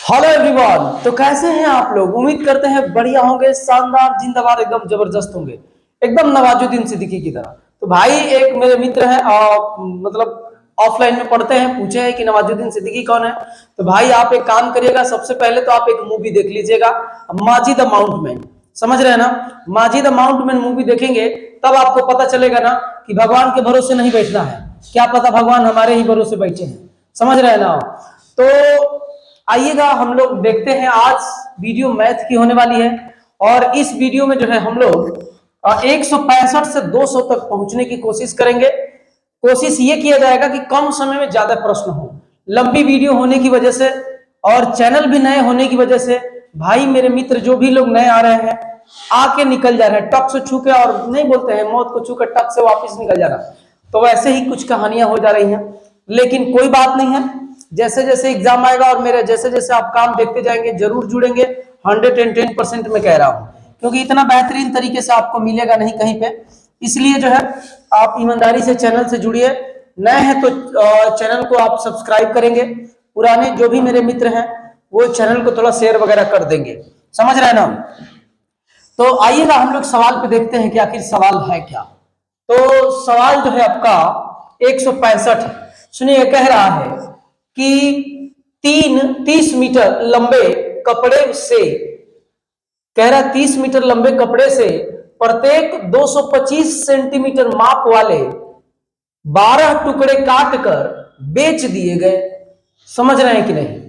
Hello everyone. तो कैसे हैं आप लोग? उम्मीद करते हैं बढ़िया होंगे, शानदार, जिंदाबाद, एकदम जबरदस्त होंगे, एकदम नवाजुद्दीन सिद्दीकी की तरह। तो भाई एक मेरे मित्र हैं, मतलब ऑफलाइन में पढ़ते हैं, पूछे हैं कि नवाजुद्दीन सिद्दीकी कौन है। तो भाई आप एक काम करिएगा, सबसे पहले तो आप एक मूवी देख लीजिएगा, माजी द माउंटमैन। समझ रहे हैं ना? माजी द माउंटमैन मूवी देखेंगे तब आपको पता चलेगा ना कि भगवान के भरोसे नहीं बैठना है। क्या पता भगवान हमारे ही भरोसे बैठे हैं। समझ रहे हैं ना? तो आइएगा हम लोग देखते हैं। आज वीडियो मैथ की होने वाली है और इस वीडियो में जो है हम लोग 165 से 200 तक पहुंचने की कोशिश करेंगे। कोशिश ये किया जाएगा कि कम समय में ज्यादा प्रश्न हो। लंबी वीडियो होने की वजह से और चैनल भी नए होने की वजह से भाई मेरे मित्र जो भी लोग नए आ रहे हैं आके निकल जा रहे हैं टक से छू के, और नहीं बोलते हैं मौत को छू कर टक से वापिस निकल जा रहा है। तो वैसे ही कुछ कहानियां हो जा रही हैं, लेकिन कोई बात नहीं है। जैसे जैसे एग्जाम आएगा और मेरे जैसे जैसे आप काम देखते जाएंगे जरूर जुड़ेंगे। 110% में कह रहा हूं, क्योंकि इतना बेहतरीन तरीके से आपको मिलेगा नहीं कहीं पे। इसलिए जो है आप ईमानदारी से चैनल से जुड़िए। नए हैं तो चैनल को आप सब्सक्राइब करेंगे, पुराने जो भी मेरे मित्र हैं वो चैनल को थोड़ा शेयर वगैरह कर देंगे। समझ रहे हैं ना? तो आइएगा हम लोग सवाल पे देखते हैं कि आखिर सवाल है क्या। तो सवाल जो है आपका 165 है। सुनिए, कह रहा है कि 30 मीटर लंबे कपड़े से, कह रहा 30 मीटर लंबे कपड़े से प्रत्येक 225 सेंटीमीटर माप वाले 12 टुकड़े काटकर बेच दिए गए। समझ रहे हैं कि नहीं?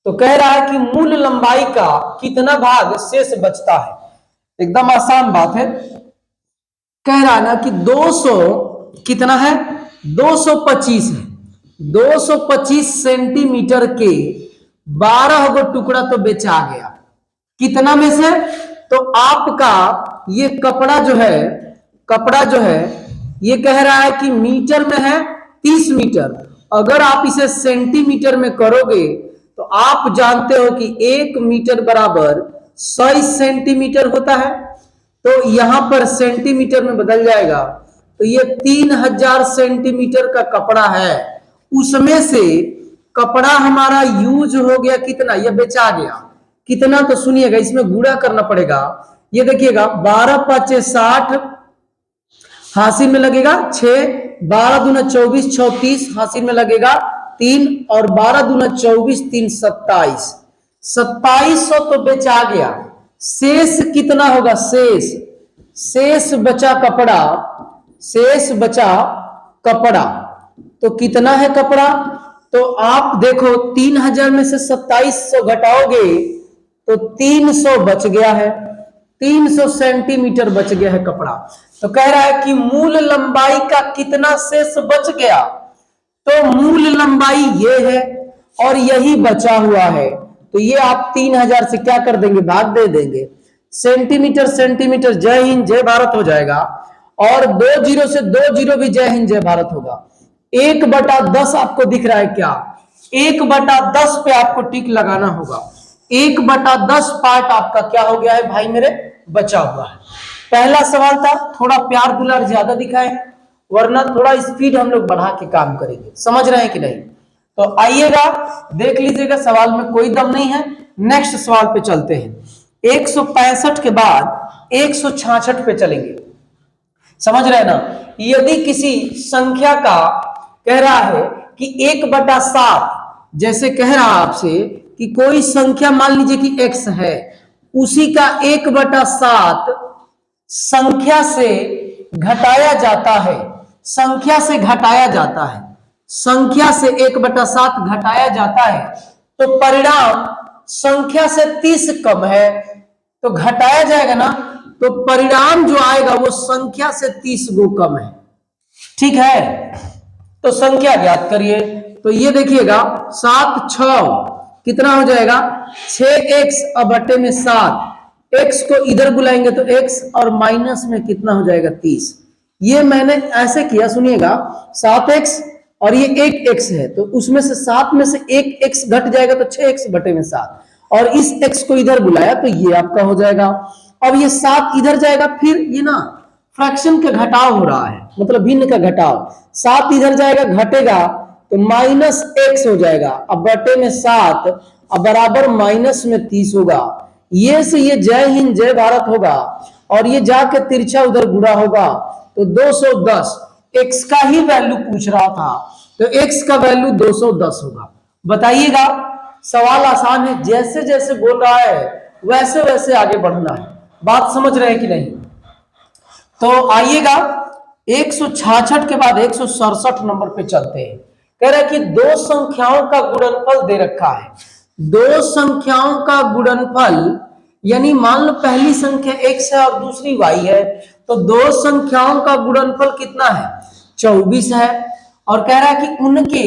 तो कह रहा है कि मूल लंबाई का कितना भाग शेष बचता है। एकदम आसान बात है। कह रहा है ना कि 200 कितना है, 225 है। 225 सेंटीमीटर के 12 गो टुकड़ा तो बेचा गया। कितना में से? तो आपका ये कपड़ा जो है ये कह रहा है कि मीटर में है 30 मीटर। अगर आप इसे सेंटीमीटर में करोगे तो आप जानते हो कि 1 मीटर बराबर 100 सेंटीमीटर होता है। तो यहां पर सेंटीमीटर में बदल जाएगा। तो ये 3000 सेंटीमीटर का कपड़ा है। उसमें से कपड़ा हमारा यूज हो गया कितना, यह बेचा गया कितना। तो सुनिएगा, इसमें गुणा करना पड़ेगा। ये देखिएगा 12 5 60 हासिल में लगेगा 6, 12 दूना 24 36 हासिल में लगेगा 3 और 12 दूना 24 3 27। 2700 तो बेचा गया। शेष कितना होगा? शेष बचा कपड़ा। शेष बचा कपड़ा तो कितना है कपड़ा? तो आप देखो 3000 में से 2700 घटाओगे तो 300 बच गया है। 300 सेंटीमीटर बच गया है कपड़ा। तो कह रहा है कि मूल लंबाई का कितना शेष बच गया। तो मूल लंबाई ये है और यही बचा हुआ है। तो ये आप 3000 से क्या कर देंगे, भाग दे देंगे। सेंटीमीटर सेंटीमीटर जय हिंद जय भारत हो जाएगा, और 2 जीरो से 2 जीरो भी जय हिंद जय भारत होगा। 1/10 आपको दिख रहा है क्या? 1/10 पे आपको टिक लगाना होगा। 1/10 पार्ट आपका क्या हो गया है भाई मेरे, बचा हुआ है। पहला सवाल था, थोड़ा प्यार दुलार ज्यादा दिखाए हैं, वरना थोड़ा स्पीड हम लोग बढ़ा के काम करेंगे। समझ रहे हैं कि नहीं? तो आइएगा देख लीजिएगा, सवाल में कोई दम नहीं है। नेक्स्ट सवाल पे चलते हैं। 165 के बाद 166 पे चलेंगे। समझ रहे हैं ना? यदि किसी संख्या का कह रहा है कि 1/7, जैसे कह रहा आपसे कि कोई संख्या मान लीजिए कि x है, उसी का 1/7 संख्या से घटाया जाता है। संख्या से घटाया जाता है, संख्या से 1/7 घटाया जाता है। तो परिणाम संख्या से 30 कम है, तो घटाया जाएगा ना, तो परिणाम जो आएगा वो संख्या से 30 गो कम है। ठीक है? तो संख्या ज्ञात करिए। तो ये देखिएगा 7 6 कितना हो जाएगा, 6x और बट्टे में 7। x को इधर बुलाएंगे तो x और माइनस में कितना हो जाएगा, 30। ये मैंने ऐसे किया, सुनिएगा 7x और ये 1x है, तो उसमें से 7 में से 1x घट जाएगा तो 6x बटे में 7, और इस x को इधर बुलाया तो ये आपका हो जाएगा। अब ये 7 इधर जाएगा, फिर ये ना फ्रैक्शन का घटाव हो रहा है, मतलब भिन्न का घटाव। 7 इधर जाएगा घटेगा तो -x हो जाएगा, अब बटे में 7 और बराबर माइनस में 30 होगा। ये से ये जय हिंद जय भारत होगा और ये जाके तिरछा उधर गुणा होगा तो 210। x का ही वैल्यू पूछ रहा था तो x का वैल्यू 210 होगा। बताइएगा, सवाल आसान है, जैसे जैसे बोल रहा है वैसे वैसे आगे बढ़ना है। बात समझ रहे हैं कि नहीं? तो आइएगा 166 के बाद 167 नंबर पे चलते हैं। कह रहा है कि दो संख्याओं का गुणनफल दे रखा है। दो संख्याओं का गुणनफल यानी मान लो पहली संख्या x है और दूसरी y है, तो दो संख्याओं का गुणनफल कितना है? 24 है। और कह रहा है कि उनके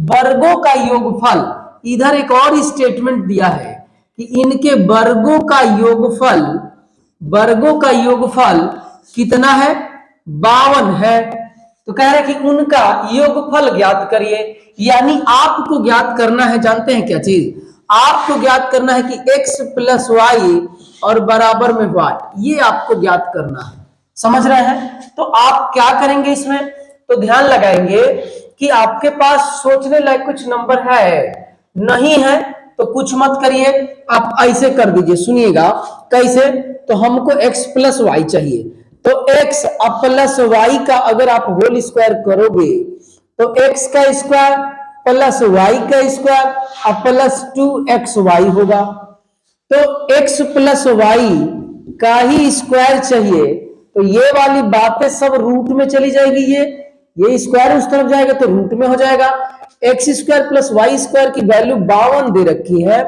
वर्गों का योगफल, इधर एक और स्टेटमेंट दिया है कि इनके वर्गों का योगफल कितना है? 52 है। तो कह रहे हैं कि उनका योगफल ज्ञात करिए, यानी आपको ज्ञात करना है, जानते हैं क्या चीज? आपको ज्ञात करना है कि x प्लस वाई और बराबर में y, ये आपको ज्ञात करना है। समझ रहे हैं? तो आप क्या करेंगे इसमें? तो ध्यान लगाएंगे कि आपके पास सोचने लायक कुछ नंबर है, नहीं है तो कुछ मत करिए, आप ऐसे कर दीजिए। सुनिएगा कैसे? तो हमको x प्लस वाई चाहिए, तो x प्लस वाई का अगर आप होल स्क्वायर करोगे तो x का स्क्वायर प्लस वाई का स्क्वायर प्लस 2xy होगा। तो x प्लस वाई का ही स्क्वायर चाहिए, तो ये वाली बातें सब रूट में चली जाएगी। ये स्क्वायर उस तरफ जाएगा तो रूट में हो जाएगा। X square plus Y square की वैल्यू 52 दे रखी है,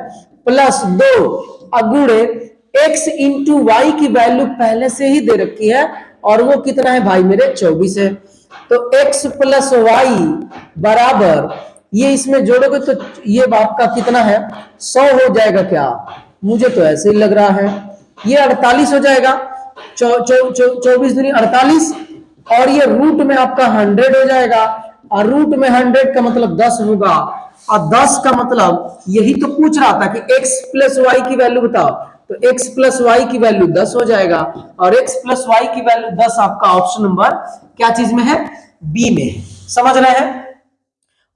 प्लस 2 अगुणे x इंटू वाई की वैल्यू पहले से ही दे रखी है और वो कितना है भाई मेरे? 24 है। तो x प्लस वाई बराबर, ये इसमें जोड़ोगे तो ये आपका कितना है? 100 हो जाएगा क्या? मुझे तो ऐसे ही लग रहा है। ये 48 हो जाएगा, 24 दूनी 48, और ये रूट में आपका 100 हो जाएगा, और रूट में 100 का मतलब 10 होगा, और 10 का मतलब यही तो पूछ रहा था कि x प्लस वाई की वैल्यू बताओ, तो x प्लस वाई की वैल्यू 10 हो जाएगा, और x प्लस वाई की वैल्यू 10 आपका ऑप्शन नंबर क्या चीज में है? बी में है। समझ रहे हैं?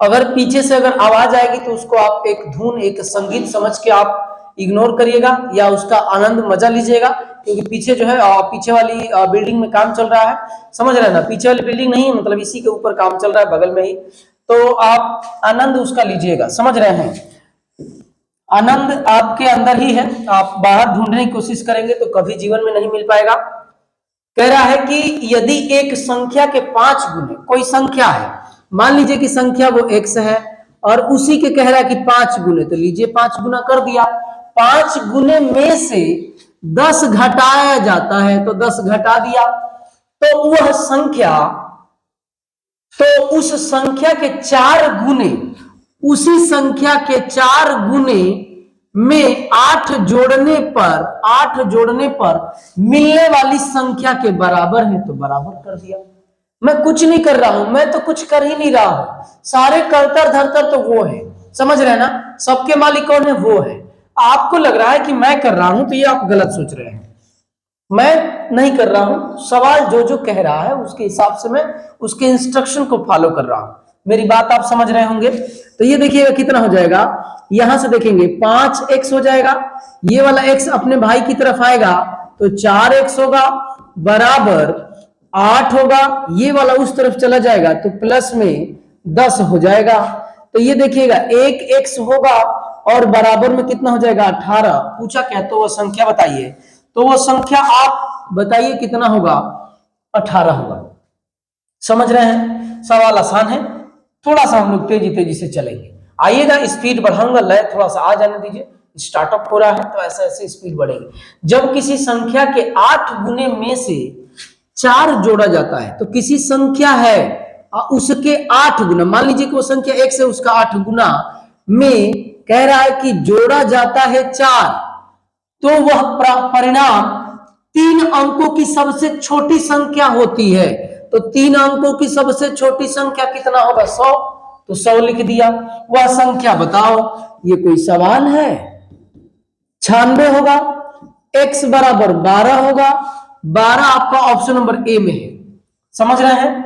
अगर पीछे से अगर आवाज आएगी तो उसको आप एक धुन, एक संगीत समझ के आप इग्नोर करिएगा या उसका आनंद मजा लीजिएगा, क्योंकि पीछे जो है पीछे वाली बिल्डिंग में काम चल रहा है। समझ रहे हैं ना? पीछे वाली बिल्डिंग नहीं है, मतलब इसी के ऊपर काम चल रहा है बगल में ही, तो आप आनंद उसका लीजिएगा। समझ रहे हैं? आनंद आपके अंदर ही है, आप बाहर ढूंढने की कोशिश करेंगे तो कभी जीवन में नहीं मिल पाएगा। कह रहा है कि यदि एक संख्या के 5 गुने, कोई संख्या है, मान लीजिए कि संख्या वो x है और उसी के कह रहा है कि 5 गुने, तो लीजिए 5 गुना कर दिया। 5 गुने में से 10 घटाया जाता है तो 10 घटा दिया, तो वह संख्या, तो उस संख्या के 4 गुने, उसी संख्या के 4 गुने में 8 जोड़ने पर मिलने वाली संख्या के बराबर है, तो बराबर कर दिया। मैं कुछ नहीं कर रहा हूं, मैं तो कुछ कर ही नहीं रहा हूं, सारे करतर धरतर तो वो है। समझ रहे हैं ना? सबके मालिक कौन है? वो है। आपको लग रहा है कि मैं कर रहा हूं, तो ये आप गलत सोच रहे हैं। मैं नहीं कर रहा हूं, सवाल जो जो कह रहा है उसके हिसाब से मैं उसके इंस्ट्रक्शन को फॉलो कर रहा हूं। मेरी बात आप समझ रहे होंगे? तो ये देखिएगा कितना हो जाएगा, यहां से देखेंगे 5x हो जाएगा, ये वाला x अपने भाई की तरफ आएगा तो 4x होगा, बराबर 8 होगा, ये वाला उस तरफ चला जाएगा तो प्लस में 10 हो जाएगा। तो ये देखिएगा 1x होगा और बराबर में कितना हो जाएगा? 18। पूछा क्या? तो वो संख्या बताइए, तो वो संख्या आप बताइए कितना होगा? 18 होगा। समझ रहे हैं? सवाल आसान है, थोड़ा सा हम लोग तेजी तेजी से चलेंगे। आइएगा, स्पीड बढ़ाऊंगा, लय थोड़ा सा आ जाने दीजिए, स्टार्टअप हो रहा है तो ऐसे ऐसे स्पीड बढ़ेगी। जब किसी संख्या के 8 गुने में से 4 जोड़ा जाता है, तो किसी संख्या है उसके 8 गुना, मान लीजिए कि वो संख्या x है, उसका 8 गुना में कह रहा है कि जोड़ा जाता है 4, तो वह परिणाम 3 अंकों की सबसे छोटी संख्या होती है। तो 3 अंकों की सबसे छोटी संख्या कितना होगा? 100। तो 100 लिख दिया। वह संख्या बताओ, ये कोई सवाल है? 96 होगा, x बराबर 12 होगा, 12 आपका ऑप्शन नंबर ए में है। समझ रहे हैं?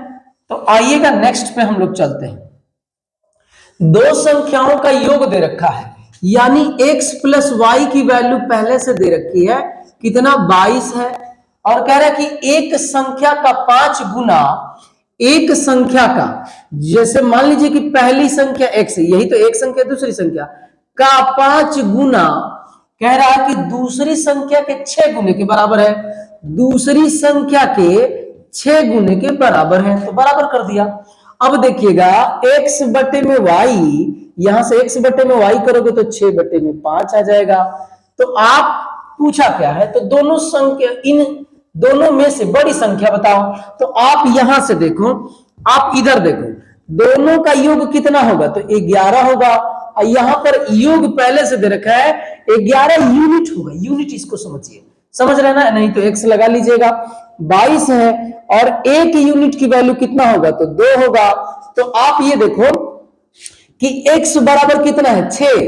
तो आइएगा नेक्स्ट पे हम लोग चलते हैं। दो संख्याओं का योग दे रखा है, यानी x प्लस वाई की वैल्यू पहले से दे रखी है, कितना 22 है। और कह रहा है कि एक संख्या का 5 गुना एक संख्या का, जैसे मान लीजिए कि पहली संख्या x है, यही तो एक संख्या दूसरी संख्या का 5 गुना, कह रहा है कि दूसरी संख्या के 6 गुने के बराबर है, दूसरी संख्या के 6 गुने के बराबर है, तो बराबर कर दिया। अब देखिएगा x बटे में y, यहां से x बटे में y करोगे तो 6 बटे में 5 आ जाएगा। तो आप पूछा क्या है, तो दोनों संख्या, इन दोनों में से बड़ी संख्या बताओ। तो आप यहां से देखो, आप इधर देखो, दोनों का योग कितना होगा, तो 11 होगा। और यहां पर योग पहले से दे रखा है 11 यूनिट होगा, यूनिट इसको समझिए, समझ रहे ना, नहीं तो x लगा लीजिएगा। 22 है और एक यूनिट की वैल्यू कितना होगा, तो 2 होगा। तो आप ये देखो कि x बराबर कितना है, 6,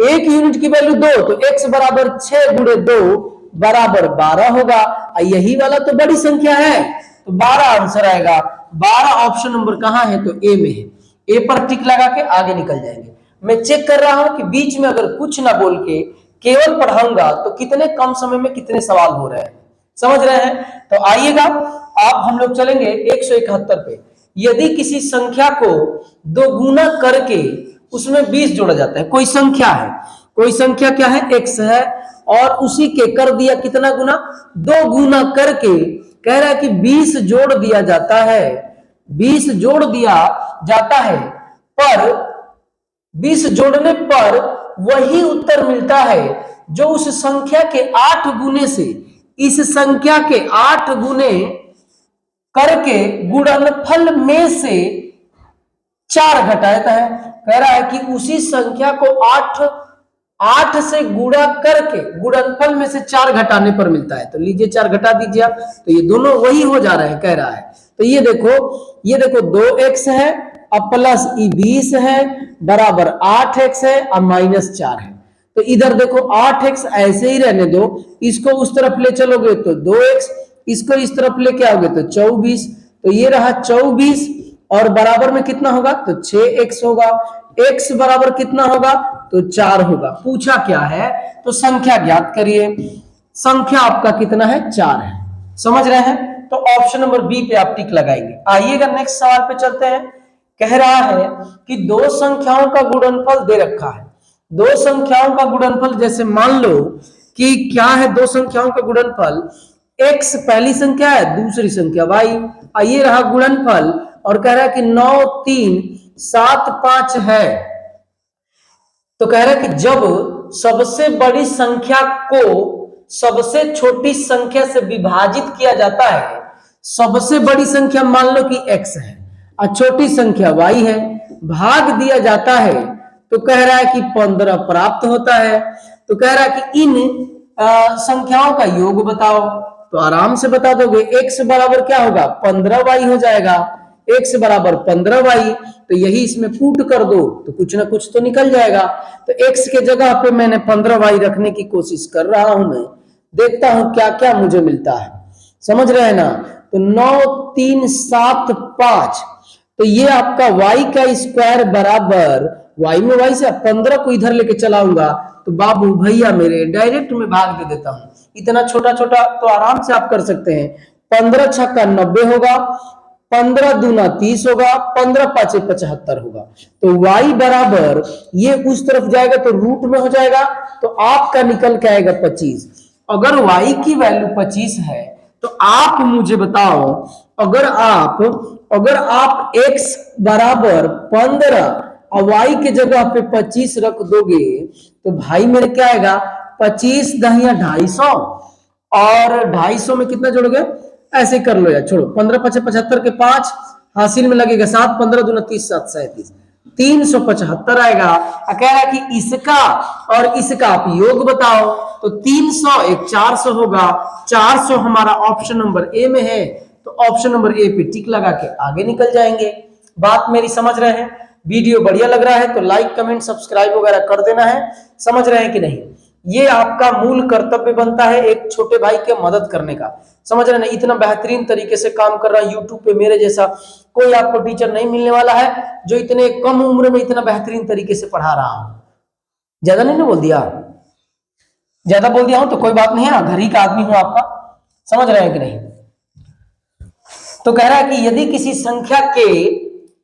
एक यूनिट की वैल्यू 2, तो x बराबर 6 गुणे 2 बराबर 12 होगा। यही वाला तो बड़ी संख्या है, तो 12 आंसर आएगा। 12 ऑप्शन नंबर कहां है, तो ए में है। ए पर टिक लगा के आगे निकल जाएंगे। मैं चेक कर रहा हूं कि बीच में अगर कुछ ना बोल के केवल पढ़ाऊंगा तो कितने कम समय में कितने सवाल हो रहे हैं, समझ रहे हैं। तो आइएगा, आप हम लोग चलेंगे 171 पे। यदि किसी संख्या को दो गुना करके उसमें 20 जोड़ा जाता है, कोई संख्या है, कोई संख्या क्या है, x है, और उसी के कर दिया कितना गुना, 2 गुना करके, कह रहा है कि 20 जोड़ दिया जाता है, 20 जोड़ दिया जाता है, पर 20 जोड़ने पर वही उत्तर मिलता है जो उस संख्या के 8 गुने से इस संख्या के 8 गुने करके गुणनफल में से 4 घटाता है। कह रहा है कि उसी संख्या को 8 से गुणा करके गुणनफल में से 4 घटाने पर मिलता है। तो लीजिए 4 घटा दीजिए आप, तो ये दोनों वही हो जा रहे हैं, कह रहा है। तो ये देखो 2x है अब प्लस 20 है बराबर 8x है और माइनस 4 है। तो इधर देखो 8x ऐसे ही रहने दो, इसको उस तरफ ले चलोगे तो 2x, इसको इस तरफ लेके आओगे तो 24, तो ये रहा 24 और बराबर में कितना होगा, तो 6x होगा। x बराबर कितना होगा, तो 4 होगा। पूछा क्या है, तो संख्या ज्ञात करिए। संख्या आपका कितना है, 4 है, समझ रहे हैं। तो ऑप्शन नंबर बी पे आप टिक लगाएंगे। आइएगा नेक्स्ट सवाल पे चलते हैं। कह रहा है कि दो संख्याओं का गुणनफल दे रखा है। दो संख्याओं का गुणनफल, जैसे मान लो कि क्या है, दो संख्याओं का गुणनफल x पहली संख्या है, दूसरी संख्या y, ये रहा गुणनफल। और कह रहा है कि 9 3 7 5 है। तो कह रहा है कि जब सबसे बड़ी संख्या को सबसे छोटी संख्या से विभाजित किया जाता है, सबसे बड़ी संख्या मान लो कि x है और छोटी संख्या y है, भाग दिया जाता है, तो कह रहा है कि 15 प्राप्त होता है। तो कह रहा है कि इन संख्याओं का योग बताओ। तो आराम से बता दोगे, x बराबर क्या होगा, 15y हो जाएगा। x बराबर 15y, तो यही इसमें पुट कर दो तो कुछ ना कुछ तो निकल जाएगा। तो x के जगह पे मैंने 15y रखने की कोशिश कर रहा हूं, मैं देखता हूं क्या क्या मुझे मिलता है, समझ रहे हैं ना। तो 9 3 7 5, तो ये आपका y का स्क्वायर बराबर, y में y से 15 को इधर लेके चलाऊंगा तो बाबू भैया मेरे डायरेक्ट में भाग दे देता हूं। इतना छोटा छोटा तो आराम से आप कर सकते हैं। 15 छक्का 90 होगा, 15 दूना 30 होगा, 15 पांचे 75 होगा। तो y बराबर ये उस तरफ जाएगा तो रूट में हो जाएगा, तो आपका निकल के आएगा 25। अगर y की वैल्यू 25 है तो आप मुझे बताओ, अगर आप x बराबर 15 और y के जगह पे 25 रख दोगे तो भाई मेरे क्या आएगा, 25 दहिया 250, और 250 में कितना जोड़ोगे, ऐसे कर लो यार, छोड़ो, 15 5 75 के 5 हासिल में लगेगा 7, 15 दूना 30 7 37, 375 आएगा। कह रहा है कि इसका और इसका आप योग बताओ। तो 300 एक 400 होगा, 400 हमारा ऑप्शन नंबर ए में है। तो ऑप्शन नंबर ए पे टिक लगा के आगे निकल जाएंगे। बात मेरी समझ रहे हैं। वीडियो बढ़िया लग रहा है तो लाइक कमेंट सब्सक्राइब वगैरह कर देना है, समझ रहे हैं कि नहीं। ये आपका मूल कर्तव्य बनता है एक छोटे भाई के मदद करने का, समझ रहे हैं। इतना बेहतरीन तरीके से काम कर रहा है यूट्यूब पे, मेरे जैसा कोई आपको टीचर नहीं मिलने वाला है जो इतने कम उम्र में इतना बेहतरीन तरीके से पढ़ा रहा हूं। ज्यादा नहीं ना बोल दिया? ज्यादा बोल दिया हूं तो कोई बात नहीं है, घर ही का आदमी हूं आपका, समझ रहे हैं कि नहीं? तो कह रहा है कि यदि किसी संख्या के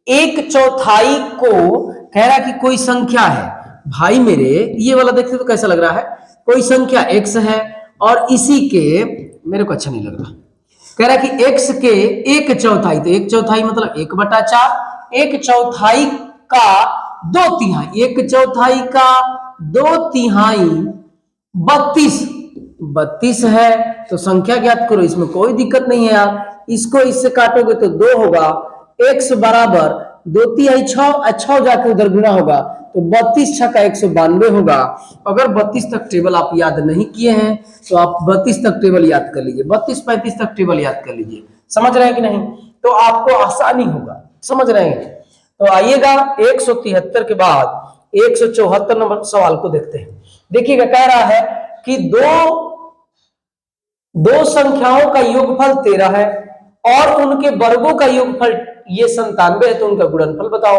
एक चौथाई को, कह रहा है कि कोई संख्या है भाई मेरे, ये वाला देखते तो कैसा लग रहा है, कोई संख्या x है और इसी के, मेरे को अच्छा नहीं लग रहा, कह रहा है कि x के एक चौथाई, तो एक चौथाई मतलब 1/4, एक चौथाई का 2/3, एक चौथाई का 2/3 32, 32 है, तो संख्या ज्ञात करो, इसमें कोई दिक्कत नहीं है यार, इसको इससे काटोगे तो 2 होगा, x बराबर 2/3 6, 6 जाके उधर गुना होगा तो 32 6 का 192 होगा। अगर 32 तक टेबल आप याद नहीं किए हैं तो आप 32 तक टेबल याद कर लीजिए, 32 35 तक टेबल याद कर लीजिए, समझ रहे हैं कि नहीं? तो आपको आसानी होगा, समझ रहे हैं? तो आइएगा 173 के बाद 174 नंबर सवाल को देखते हैं। देखिएगा, कह रहा है कि दो संख्याओं का योगफल 13 है और उनके वर्गों का योगफल ये 97 है, तो उनका गुणनफल बताओ।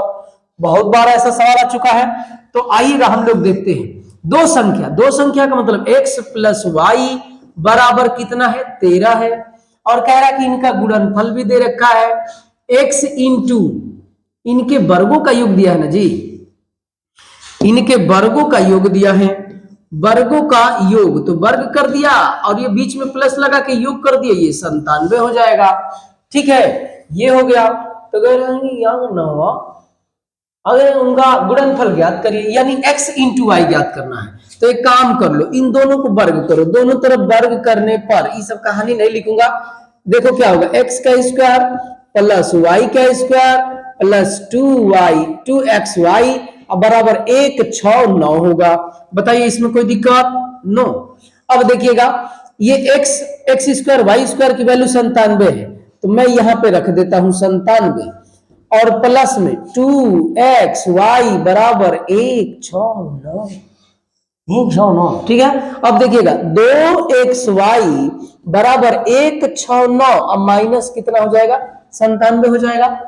बहुत बार ऐसा सवाल आ चुका है, तो आइएगा हम लोग देखते हैं। दो संख्या का मतलब x प्लस वाई बराबर कितना है? 13 है, और कह रहा है कि इनका गुणनफल भी दे रखा है x इंटू इनके वर्गों का योग दिया है ना जी, इनके वर्गों का योग दिया है, वर्गों का योग, तो वर्ग कर दिया और ये बीच में प्लस लगा के योग कर दिया, ये 97 हो जाएगा। ठीक है, ये हो गया। तो कह रहे हैं अगर उनका गुणनफल ज्ञात करिए, यानी x इंटू वाई ज्ञात करना है, तो एक काम कर लो, इन दोनों को वर्ग करो, दोनों तरफ वर्ग करने पर, ये सब कहानी नहीं लिखूंगा, देखो क्या होगा, x का स्क्वायर प्लस y का स्क्वायर प्लस 2x y बराबर 169 होगा। बताइए इसमें कोई दिक्कत? नो। अब देखिएगा, ये x स्क्वायर y स्क्वायर की वैल्यू 97 है, तो मैं यहां पे रख देता हूं 97 और प्लस में 2xy बराबर 169, ठीक है। अब देखिएगा 2xy बराबर 169, अब माइनस कितना हो जाएगा? 97 हो जाएगा,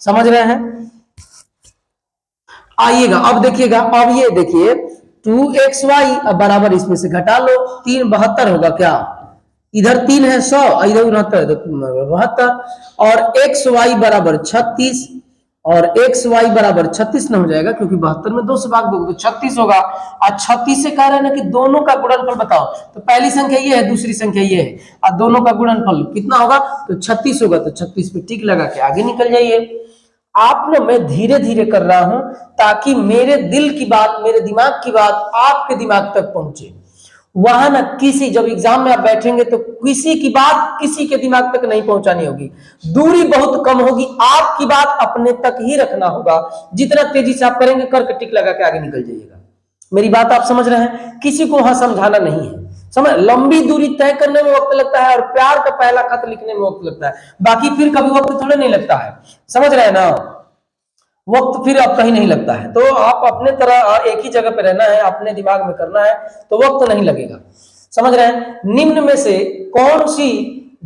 समझ रहे हैं? आइएगा अब देखिएगा, अब ये देखिए 2xy बराबर इसमें से घटा लो, 3 72 होगा क्या? इधर 3 है 100, इधर 69 है तो 72, और xy बराबर 36, और xy बराबर 36 ना हो जाएगा, क्योंकि 72 में 2 से भाग दोगे तो 36 होगा। और 36 से कह रहे हैं ना कि दोनों का गुणनफल बताओ, तो पहली संख्या ये है, दूसरी संख्या ये है, और दोनों का गुणनफल कितना होगा? तो 36 होगा, तो 36 पे टिक लगा के आगे निकल जाइए। आप ना, मैं धीरे धीरे कर रहा हूं ताकि मेरे दिल की बात, मेरे दिमाग की बात आपके दिमाग तक पहुंचे। वहां ना किसी, जब एग्जाम में आप बैठेंगे तो किसी की बात किसी के दिमाग तक नहीं पहुंचानी होगी, दूरी बहुत कम होगी, आपकी बात अपने तक ही रखना होगा। जितना तेजी से आप करेंगे, करके टिक लगा के आगे निकल जाइएगा। मेरी बात आप समझ रहे हैं? किसी को वहां समझाना नहीं है, समझ। लंबी दूरी तय करने में वक्त लगता है और प्यार का पहला खत लिखने में वक्त लगता है, बाकी फिर कभी वक्त थोड़े नहीं लगता है, समझ रहे हैं ना? वक्त फिर अब कहीं नहीं लगता है, तो आप अपने तरह एक ही जगह पे रहना है, अपने दिमाग में करना है, तो वक्त नहीं लगेगा, समझ रहे हैं? निम्न में से कौन सी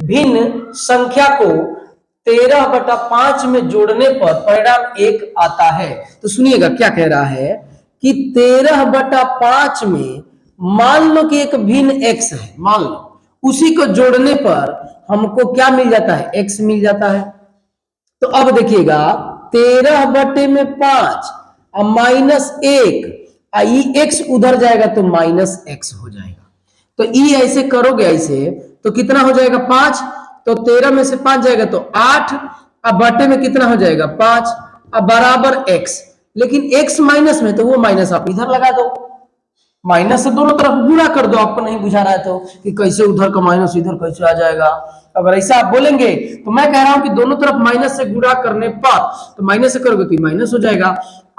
भिन्न संख्या को 13/5 में जोड़ने पर परिणाम 1 आता है? तो सुनिएगा क्या कह रहा है कि 13/5 में मान लो कि एक भिन्न x है, मान लो, उसी को जोड़ने पर हमको क्या मिल जाता है? x मिल जाता है। तो अब देखिएगा 13/5 और -1, x उधर जाएगा तो -x हो जाएगा, तो ई ऐसे करोगे ऐसे तो कितना हो जाएगा? 5, तो 13 में से 5 जाएगा तो 8, अब बटे में कितना हो जाएगा? 5, अब बराबर x, लेकिन x माइनस में, तो वो माइनस आप इधर लगा दो, माइनस से दोनों तरफ गुणा कर दो। आपको नहीं बुझा रहा है तो कि कैसे उधर का माइनस इधर कैसे आ जाएगा, अगर ऐसा आप बोलेंगे तो मैं कह रहा हूं कि दोनों तरफ माइनस से गुणा करने पर, तो माइनस से करोगे तो माइनस हो जाएगा।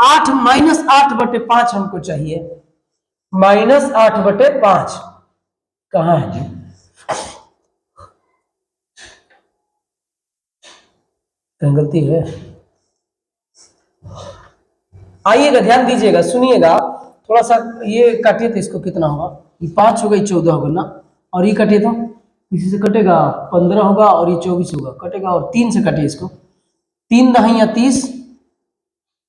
8 -8/5 हमको चाहिए, -8/5 कहां है जी? कहीं गलती है? आइएगा ध्यान दीजिएगा, सुनिएगा थोड़ा सा, ये काटिए तो इसको कितना होगा? ये 5 होगा, ये 14 होगा ना, और ये काटिए तो इसी से कटेगा 15 होगा, और ये 24 होगा, कटेगा, और 3 से काटिए इसको, 3 दहिया 30,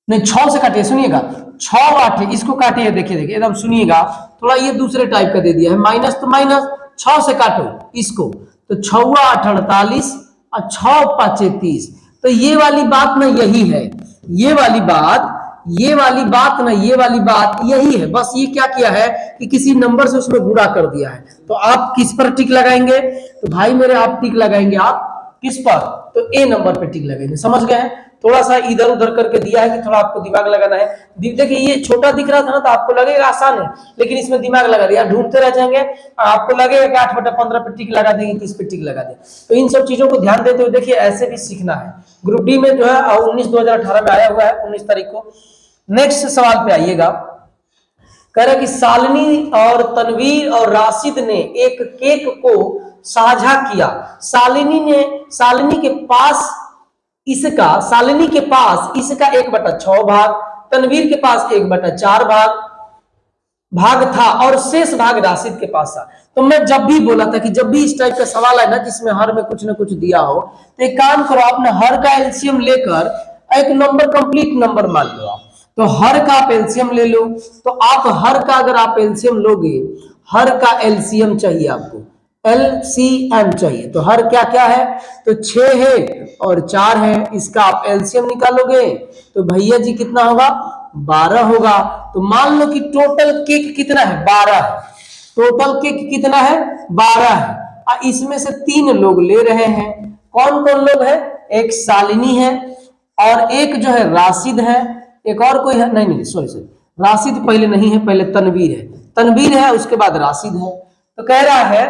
नहीं 6 से काटिए, सुनिएगा 6 8 इसको काटिए, देखिए देखिए एकदम सुनिएगा, थोड़ा ये दूसरे टाइप का दे दिया है, माइनस तो माइनस, 6 से काटो इसको, तो 6 8 48 और 6 5 30। तो ये वाली बात ना यही है, ये वाली बात, ये वाली बात ना, ये वाली बात यही है, बस ये क्या किया है कि किसी नंबर से उसमें गुणा कर दिया है। तो आप किस पर टिक लगाएंगे, तो भाई मेरे आप टिक लगाएंगे, आप किस पर, तो ए नंबर पे टिक लगेंगे, समझ गए हैं। थोड़ा सा इधर उधर करके दिया है कि थोड़ा आपको दिमाग लगाना है। देखिए ये छोटा दिख रहा था ना, तो आपको लगेगा आसान है, लेकिन इसमें दिमाग लगा दिया, ढूंढते रह जाएंगे, आपको लगेगा कि 8/15 पे टिक लगा देंगे, किस पे टिक लगा दें। तो इन सब चीजों को ध्यान देते हुए देखिए, ऐसे भी सीखना है। ग्रुप डी में जो है 19/2018 में आया हुआ है, 19 तारीख को। नेक्स्ट सवाल पे आइएगा, कह रहा है कि शालिनी और तनवीर और राशिद ने एक केक को साझा किया। शालिनी के पास इसका 1/6 भाग, तनवीर के पास 1/4 भाग था और शेष भाग राशिद के पास था। तो मैं जब भी बोला था कि जब भी इस टाइप का सवाल है ना जिसमें हर में कुछ ना कुछ दिया हो, तो एक काम करो, आपने हर का एलसीएम लेकर एक नंबर कंप्लीट नंबर मान लो आप, तो हर का आप एलसीएम ले लो। तो आप हर का अगर आप एलसीएम लोगे, हर का एलसीएम चाहिए आपको, एलसीएम चाहिए। तो हर क्या क्या है, तो 6 है और 4 है, इसका आप एलसीएम निकालोगे तो भैया जी कितना होगा, 12 होगा। तो मान लो कि टोटल केक कितना है, 12 है, टोटल केक कितना है, 12 है। इसमें से 3 लोग ले रहे हैं, कौन कौन लोग है, एक शालिनी है और एक जो है राशिद है, एक और कोई है, नहीं नहीं सॉरी सॉरी, राशिद पहले नहीं है, पहले तनवीर है उसके बाद राशिद है। तो कह रहा है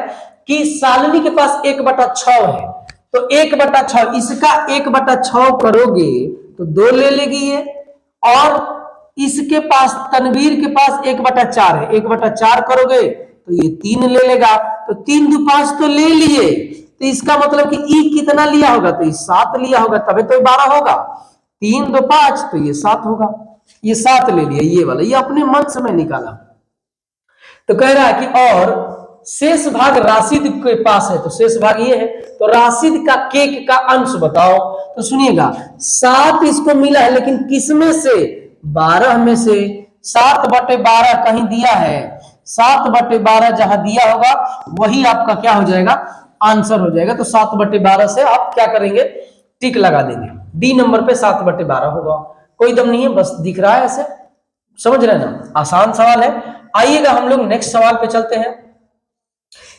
कि शालिनी के पास 1/6 है, तो 1/6 इसका 1/6 करोगे तो 2 ले लेगी ये, और इसके पास तनवीर के पास 1/4 है, 1/4 करोगे तो ये 3 ले लेगा, तो 3 2 5 तो ले लिए, तो इसका मतलब कि ई कितना लिया होगा, तो 7 लिया होगा, तभी तो 12 होगा। 3 2 5 तो ये 7 होगा, ये 7 ले लिया, ये वाला ये अपने मन से मैं निकाला। तो कह रहा है कि और शेष भाग राशिद के पास है, तो शेष भाग ये है, तो राशिद का केक का अंश बताओ। तो सुनिएगा 7 इसको मिला है, लेकिन किसमें से, 12 में से। 7/12 कहीं दिया है, 7/12 जहां दिया होगा वही आपका क्या हो जाएगा, आंसर हो जाएगा। तो 7/12 से आप क्या करेंगे, टिक लगा देंगे, डी नंबर पे 7/12 होगा। कोई दम नहीं है, बस दिख रहा है ऐसे, समझ रहे ना, आसान सवाल है। आइएगा हम लोग नेक्स्ट सवाल पे चलते हैं।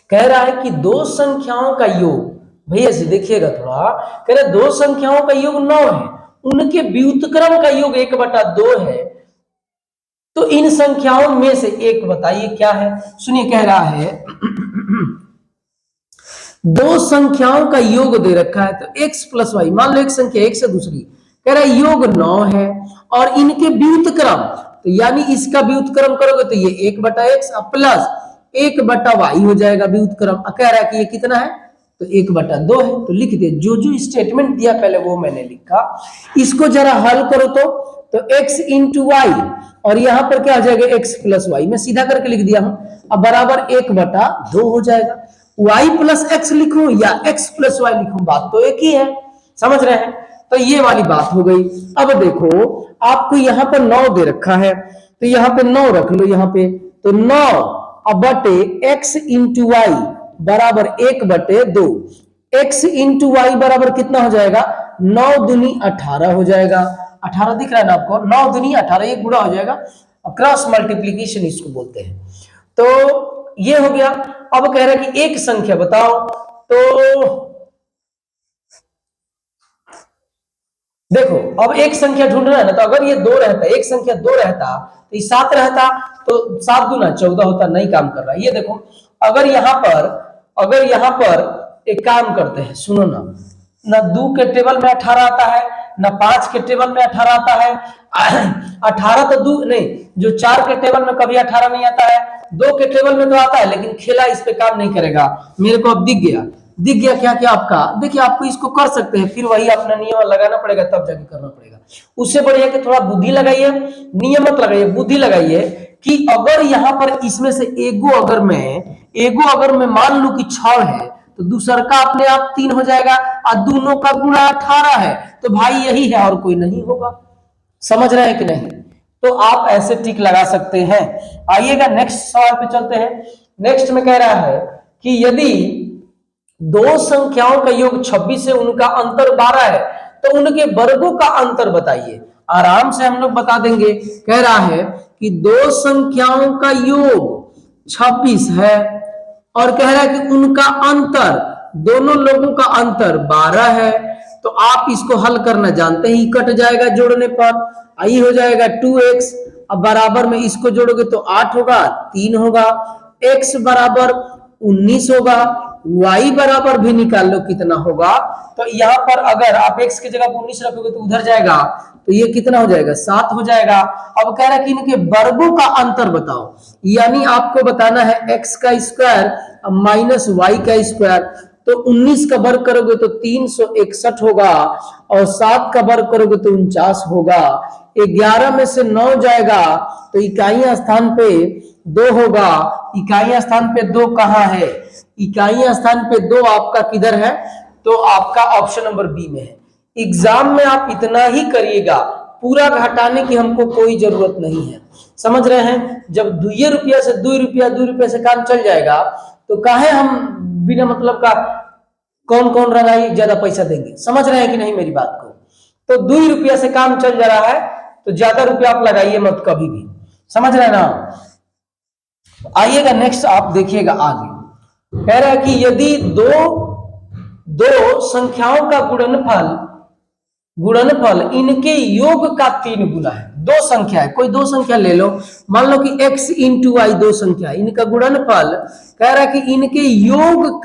कह रहा है कि दो संख्याओं का योग, भैया से देखिएगा थोड़ा, कह रहा है दो संख्याओं का योग 9 है, उनके व्युत्क्रम का योग 1/2 है, तो इन संख्याओं में से एक बताइए क्या है। सुनिए कह रहा है दो संख्याओं का योग दे रखा है, तो x + y, मान लो एक संख्या एक से दूसरी, कह रहा है योग 9 है और इनके व्युत्क्रम, तो यानी इसका व्युत्क्रम करोगे तो ये 1/x प्लस 1/y हो जाएगा व्युत्क्रम। कह रहा है कि ये कितना है, तो 1/2 है। तो लिख दे, जो जो स्टेटमेंट दिया पहले वो मैंने लिखा, इसको जरा हल करो तो x × y, और यहां पर क्या हो जाएगा, x + y, मैं सीधा करके लिख दिया हूं, अब बराबर 1/2 हो जाएगा। y + x लिखूं या x + y लिखूं, बात तो एक ही है, समझ रहे हैं। तो ये वाली बात हो गई। अब देखो आपको यहाँ पर 9 दे रखा है, तो यहाँ पे 9 रख लो, यहाँ पे तो 9 बटे x × y बराबर 1/2। x × y बराबर कितना हो जाएगा, 9 दूनी 18 हो जाएगा। 18 दिख रहा है ना आपको, 9 दूनी 18, ये गुणा हो जाएगा, क्रॉस मल्टीप्लीकेशन इसको बोलते हैं। तो ये हो गया। अब कह रहा है कि एक संख्या बताओ, तो देखो अब एक संख्या ढूंढना है ना, तो अगर ये 2 रहता, एक संख्या 2 रहता तो ये 7 रहता, तो 7 दूना 14 होता, नहीं काम कर रहा है। ये देखो अगर यहाँ पर एक काम करते हैं, सुनो ना 2 के टेबल में 18 आता है, ना 5 के टेबल में 18 आता है। 18 तो 2 नहीं, जो 4 के टेबल में कभी 18 नहीं आता है, 2 के टेबल में तो आता है, लेकिन खेला इस पे काम नहीं करेगा। मेरे को अब दिख गया क्या क्या आपका, देखिए आपको इसको कर सकते हैं, फिर वही अपना नियम लगाना पड़ेगा, तब जाके करना पड़ेगा। उससे बढ़िया कि थोड़ा बुद्धि लगाइए, नियम मत लगाइए, बुद्धि लगाइए कि अगर यहाँ पर इसमें से एगो अगर मैं मान लू कि 6 है, तो दूसर का अपने आप 3 हो जाएगा, और दोनों का गुणा 18 है, तो भाई यही है और कोई नहीं होगा। समझ रहे हैं कि नहीं? तो आप ऐसे टिक लगा सकते हैं। आइएगा नेक्स्ट सवाल पे चलते हैं। नेक्स्ट में कह रहा है कि यदि दो संख्याओं का योग 26 है, उनका अंतर 12 है, तो उनके वर्गों का अंतर बताइए। आराम से हम लोग बता देंगे। कह रहा है कि दो संख्याओं का योग 26 है और कह रहा है कि उनका अंतर, दोनों लोगों का अंतर 12 है। तो आप इसको हल करना जानते ही, कट जाएगा जोड़ने पर। आई हो जाएगा 2x। अब बराबर में इसको जोड़ोगे तो 8 होगा, 3 होगा, x बराबर 19 होगा, y बराबर भी निकाल लो कितना होगा। तो यहां पर अगर आप x की जगह 19 रखोगे तो उधर जाएगा, तो ये कितना हो जाएगा, 7 हो जाएगा। अब कह रहा है कि इनके वर्गों का अंतर बताओ, यानी आपको बताना है x का स्क्वायर माइनस y का स्क्वायर। तो 19 का वर्ग करोगे तो 361 होगा और 7 का वर्ग करोगे तो 49 होगा। 11 में से 9 जाएगा तो इकाइयां स्थान पे 2 होगा। इकाइयां स्थान पे 2 कहां है? इकाइयां स्थान पे 2 आपका किधर है? तो आपका ऑप्शन नंबर बी में है। एग्जाम में आप इतना ही करिएगा, पूरा घटाने की हमको कोई जरूरत नहीं है। समझ रहे हैं? जब 2 रुपया से 2 रुपया 2 रुपया से काम चल जाएगा तो काहे हम बिना मतलब का कौन कौन रंगाई ज्यादा पैसा देंगे। समझ रहे हैं कि नहीं मेरी बात को? तो 2 रुपया से काम चल जा रहा है तो ज्यादा रुपया आप लगाइए मत कभी भी। समझ रहे हैं ना? आइएगा नेक्स्ट आप देखिएगा आगे। कह रहा है कि यदि दो संख्याओं का गुणनफल इनके योग का 3 गुना है। दो संख्या है, कोई दो संख्या ले लो, मान लो कि x इंटू वाई दो संख्या, इनका गुणनफल कह रहा है कि इनके योग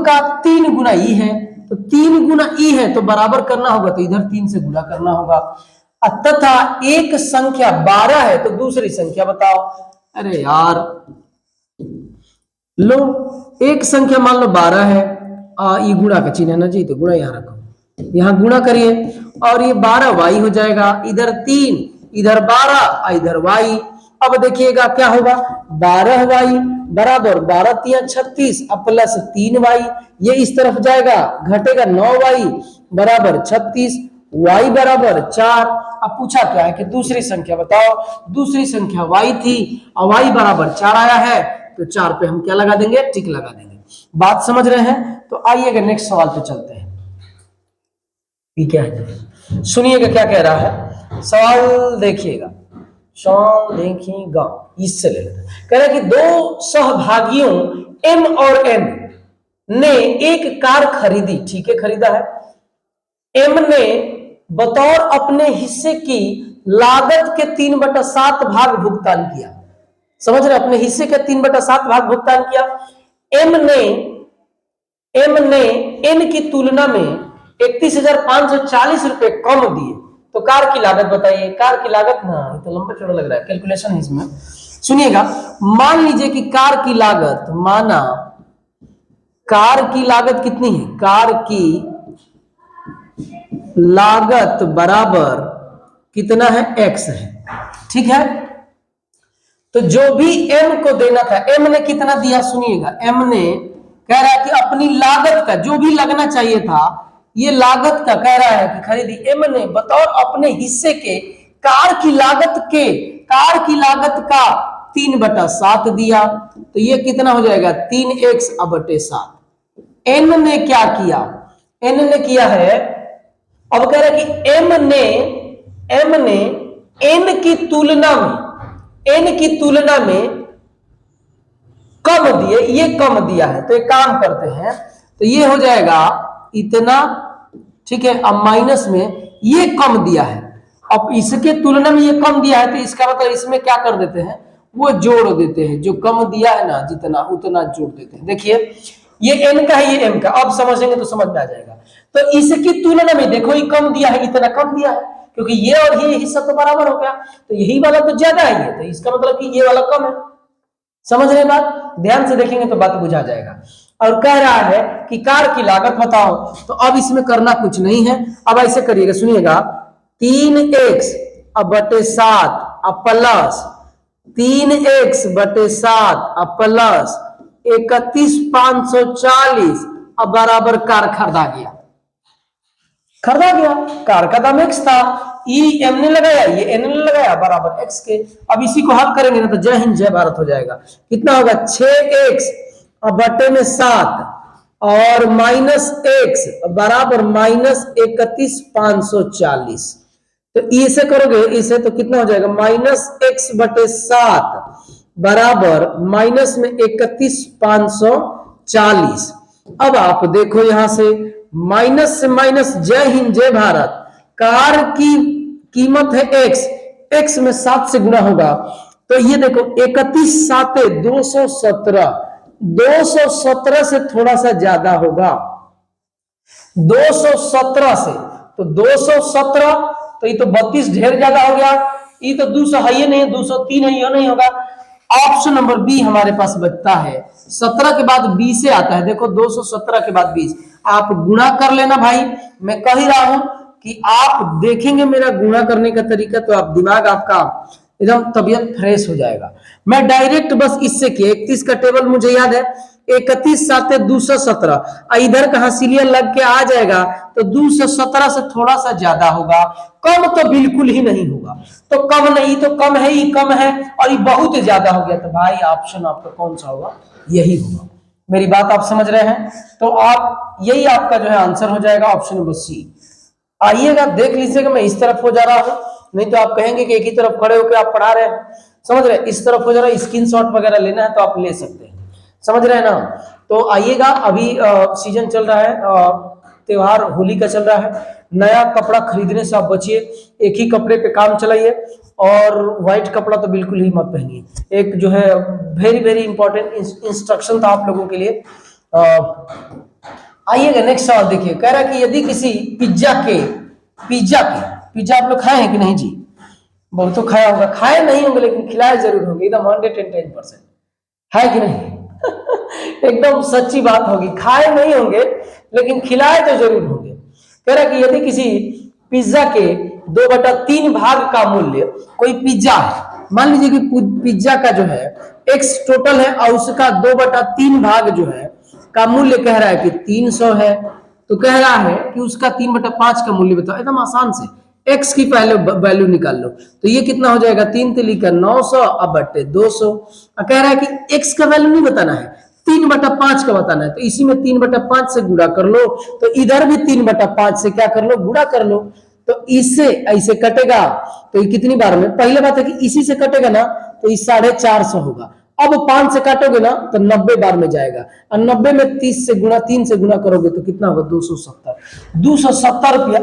का 3 गुना ई है। तो 3 गुना ई है तो बराबर करना होगा, तो इधर 3 से गुणा करना होगा। तथा एक संख्या 12 है तो दूसरी संख्या बताओ। अरे यार लो, एक संख्या मान लो 12 है, ये गुणा का चिन्ह है ना जी, तो गुणा यहां रखो, यहां गुणा करिए और ये 12 वाई हो जाएगा। इधर 3, इधर 12, इधर वाई। अब देखिएगा क्या होगा, 12 वाई बराबर 12 3 36 प्लस 3 वाई, ये इस तरफ जाएगा, घटेगा 9 वाई बराबर 36, वाई बराबर 4। अब पूछा क्या है कि दूसरी संख्या बताओ। दूसरी संख्या वाई थी और वाई बराबर 4 आया है, तो 4 पे हम क्या लगा देंगे, टिक लगा देंगे। बात समझ रहे हैं? तो आइएगा नेक्स्ट सवाल पे चलते हैं। ये क्या है, सुनिएगा क्या कह रहा है, सवाल देखिएगा, सवाल देखिएगा, इससे ले लेते हैं। कह रहा है कि दो सहभागियों एम और एन ने एक कार खरीदी। ठीक है, खरीदा है। एम ने बतौर अपने हिस्से की लागत के 3/7 भाग भुगतान किया। समझ रहे? अपने हिस्से के 3/7 भाग भुगतान किया। एम ने एन की तुलना में 31,540 रुपए कम दिए, तो कार की लागत बताइए। कार की लागत ना, ये तो लंबा चौड़ा लग रहा है, कैलकुलेशन है इसमें। सुनिएगा, मान लीजिए कि कार की लागत, माना कार की लागत कितनी है, कार की लागत बराबर कितना है, x है। ठीक है, तो जो भी m को देना था, m ने कितना दिया, सुनिएगा, m ने कह रहा है कि अपनी लागत का जो भी लगना चाहिए था, ये लागत का कह रहा है कि खरीदी। m ने बतौर अपने हिस्से के कार की लागत का 3/7 दिया, तो ये कितना हो जाएगा, 3x/7। n ने क्या किया, n ने किया है, अब कह रहा है कि m ने n की तुलना में कम दिए, ये कम दिया है, तो एक काम करते हैं, तो ये हो जाएगा इतना। ठीक है, अब माइनस में ये कम दिया है, अब इसके तुलना में ये कम दिया है, तो इसका मतलब इसमें क्या कर देते हैं, वो जोड़ देते हैं, जो कम दिया है ना जितना उतना जोड़ देते हैं। देखिए ये n का है, ये m का, अब समझेंगे तो समझ में आ जाएगा। तो इसकी तुलना में देखो ये कम दिया है, इतना कम दिया है, क्योंकि ये और ये हिस्सा तो बराबर हो गया, तो यही वाला तो ज्यादा है, ये तो इसका मतलब कि ये वाला कम है। समझ रहे बात? ध्यान से देखेंगे तो बात बुझा जाएगा। और कह रहा है कि कार की लागत बताओ, तो अब इसमें करना कुछ नहीं है। अब ऐसे करिएगा, सुनिएगा, 3x/7 प्लस 3x/7 प्लस 31,540 अब बराबर कार खरीदा गया। खरीदा गया, कार का दाम x था, ई एम ने लगाया, ये एन ने लगाया, बराबर x के। अब इसी को हल करेंगे ना तो जय हिंद जय भारत हो जाएगा। कितना होगा 6x और बटे में 7 और माइनस x बराबर माइनस 31,540। तो इसे करोगे इसे तो कितना हो जाएगा माइनस x बटे 7 बराबर माइनस में 31,540। अब आप देखो यहां से माइनस जय हिंद जय भारत। कार की कीमत है x में 7 से गुना होगा तो ये देखो 31 7 217, 217 से थोड़ा सा ज्यादा होगा, 217 से, तो 217 तो ये तो 32 ढेर ज्यादा हो गया, ये तो 200 है ही नहीं, 203 है, ये नहीं होगा। ऑप्शन नंबर बी हमारे पास बचता है। 17 के बाद 20 से आता है, देखो 217 के बाद 20, आप गुणा कर लेना भाई। मैं कह ही रहा हूं कि आप देखेंगे मेरा गुणा करने का तरीका तो आप दिमाग आपका एकदम तबियत फ्रेश हो जाएगा। मैं डायरेक्ट बस इससे किया, 31 का टेबल मुझे याद है, 31 7 217, इधर का हासिलिया लग के आ जाएगा तो 217 से थोड़ा सा ज्यादा होगा, कम तो बिल्कुल ही नहीं होगा। तो कम नहीं तो कम है ही कम है, और ये बहुत ज्यादा हो गया तो भाई ऑप्शन आपका कौन सा होगा, यही होगा। मेरी बात आप समझ रहे हैं? तो आप यही आपका जो है आंसर हो जाएगा ऑप्शन नंबर सी। आइएगा देख लीजिएगा, मैं इस तरफ हो जा रहा हूं, नहीं तो आप कहेंगे कि एक ही तरफ खड़े होकर आप पढ़ा रहे हैं, समझ रहे हैं? इस तरफ हो जा रहा है, स्क्रीनशॉट वगैरह लेना है तो आप ले सकते हैं, समझ रहे हैं ना? तो आइएगा, अभी सीजन चल रहा है, त्योहार होली का चल रहा है, नया कपड़ा खरीदने से आप बचिए, एक ही कपड़े पे काम चलाइए, और व्हाइट कपड़ा तो बिल्कुल ही मत पहनिए। एक जो है वेरी वेरी इंपॉर्टेंट इंस्ट्रक्शन था आप लोगों के लिए। आइएगा नेक्स्ट सवाल देखिए, कह रहा है कि यदि किसी पिज्जा आप लोग खाए हैं कि नहीं जी? बहुत तो खाया होगा, खाए नहीं होंगे लेकिन खिलाए जरूर होंगे, एकदम 110% है कि नहीं? एकदम सच्ची बात होगी, खाए नहीं होंगे लेकिन खिलाए तो जरूर होंगे। कह रहा है कि यदि किसी पिज्जा के 2/3 भाग का मूल्य, कोई पिज्जा है, मान लीजिए कि पिज्जा का जो है एक्स टोटल है और उसका 2/3 भाग जो है का मूल्य कह रहा है कि 300 है, तो कह रहा है कि उसका 3/5 का मूल्य बताओ। एकदम आसान से x की पहले वैल्यू निकाल लो, तो ये कितना हो जाएगा 3 तिली का 900 अब बटे 200। कह रहा है कि x का वैल्यू नहीं बताना है, 3/5 का बताना है, तो इसी में 3/5 से गुणा कर लो, तो इधर भी 3/5 से क्या कर लो, गुणा कर लो, तो इससे ऐसे कटेगा, तो ये कितनी बार में, पहले बात है कि इसी से कटेगा ना तो ये 450 होगा। अब 5 से काटोगे ना तो 90 बार में जाएगा, और 90 में 30 से गुणा 3 से गुणा करोगे तो कितना होगा 270 रुपया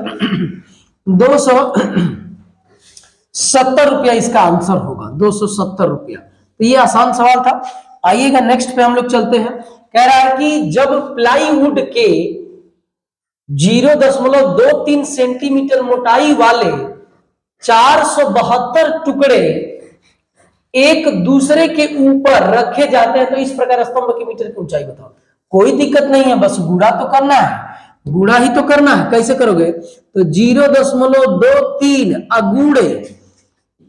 270 रुपया इसका आंसर होगा, 270 रुपया। तो ये आसान सवाल था। आइएगा नेक्स्ट पे हम लोग चलते हैं। कह रहा है कि जब प्लाईवुड के 0.23 सेंटीमीटर मोटाई वाले 472 टुकड़े एक दूसरे के ऊपर रखे जाते हैं तो इस प्रकार स्तंभ के मीटर की ऊंचाई बताओ। कोई दिक्कत नहीं है, बस गुणा तो करना है, गुणा ही तो करना है। कैसे करोगे, तो 0.23 अगुड़े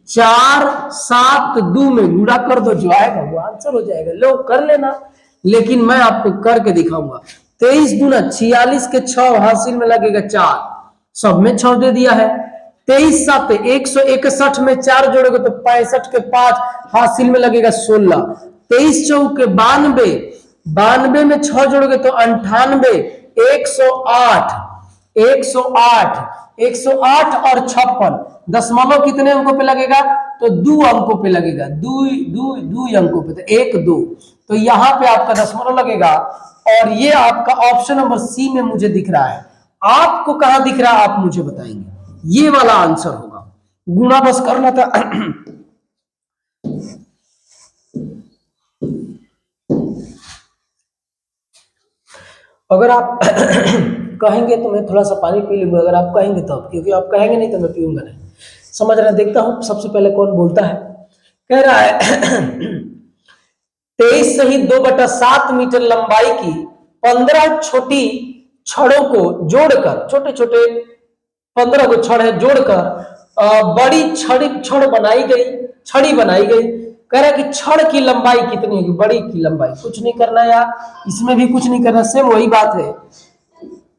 472 में गुणा कर दो, जो आएगा वो आंसर हो जाएगा, लो कर लेना। लेकिन मैं आपको करके दिखाऊंगा। 23 दूना 46 के 6 हासिल में लगेगा 4, सब में 6 दे दिया है। 23 7 161 में 4 जोड़ोगे तो 65 के 5 हासिल में लगेगा 16। 23 चौक के 92, 92 में 6 जोड़ोगे तो 98, 108, 108 और 56 दशमलव कितने अंकों पे लगेगा, तो 2 अंकों पे लगेगा, 2 अंकों पे, तो 1 2, तो यहां पे आपका दशमलव लगेगा। और ये आपका ऑप्शन नंबर सी में मुझे दिख रहा है, आपको कहां दिख रहा है आप मुझे बताएंगे, ये वाला आंसर होगा। गुणा बस करना था। अगर आप कहेंगे तो मैं थोड़ा सा पानी पी लूंगा, अगर आप कहेंगे तो, क्योंकि आप कहेंगे नहीं तो मैं पीऊंगा नहीं। समझ रहे हैं? देखता हूं सबसे पहले कौन बोलता है। कह रहा है 23 सही 2/7 मीटर लंबाई की 15 छोटी छड़ों को जोड़कर, छोटे छोटे 15 को छड़ है जोड़कर बड़ी छड़ बनाई गई, छड़ी बनाई गई। कह रहा है कि छड़ की लंबाई कितनी होगी, बड़ी की लंबाई, कुछ नहीं करना यार, इसमें भी कुछ नहीं करना, सेम वही बात है।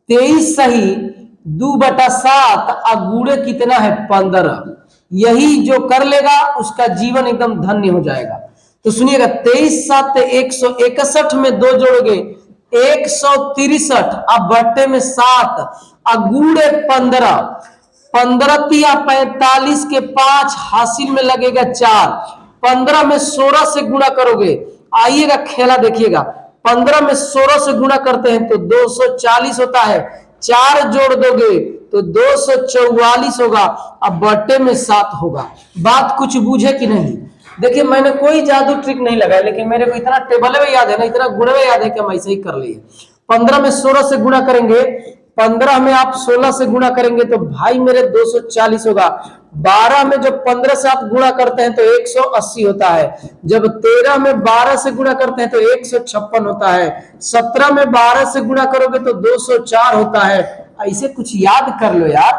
23 सही 2/7 और गुणे कितना है 15। यही जो कर लेगा उसका जीवन एकदम धन्य हो जाएगा। तो सुनिएगा 23 7 161 में 2 जोड़ोगे 163 अब बट्टे में 7 और गुणे 15, 15 तिया 45 के 5 हासिल में लगेगा 4, 15 में 16 से गुणा करोगे। आइएगा खेला देखिएगा, 15 में 16 से गुणा करते हैं तो 240 होता है, 4 जोड़ दोगे तो 244 होगा, अब बट्टे में 7 होगा। बात कुछ बूझे कि नहीं? देखिए मैंने कोई जादू ट्रिक नहीं लगाया, लेकिन मेरे को इतना टेबल में याद है ना, इतना गुणे में याद है कि हम ऐसे ही कर लिए। 15 में 16 से गुणा करेंगे, 15 में आप 16 से गुणा करेंगे तो भाई मेरे 240 होगा। 12 में जब 15 से आप गुणा करते हैं तो 180 होता है। जब 13 में 12 से गुणा करते हैं तो 156 होता है। 17 में 12 से गुणा करोगे तो 204 होता है। ऐसे कुछ याद कर लो यार,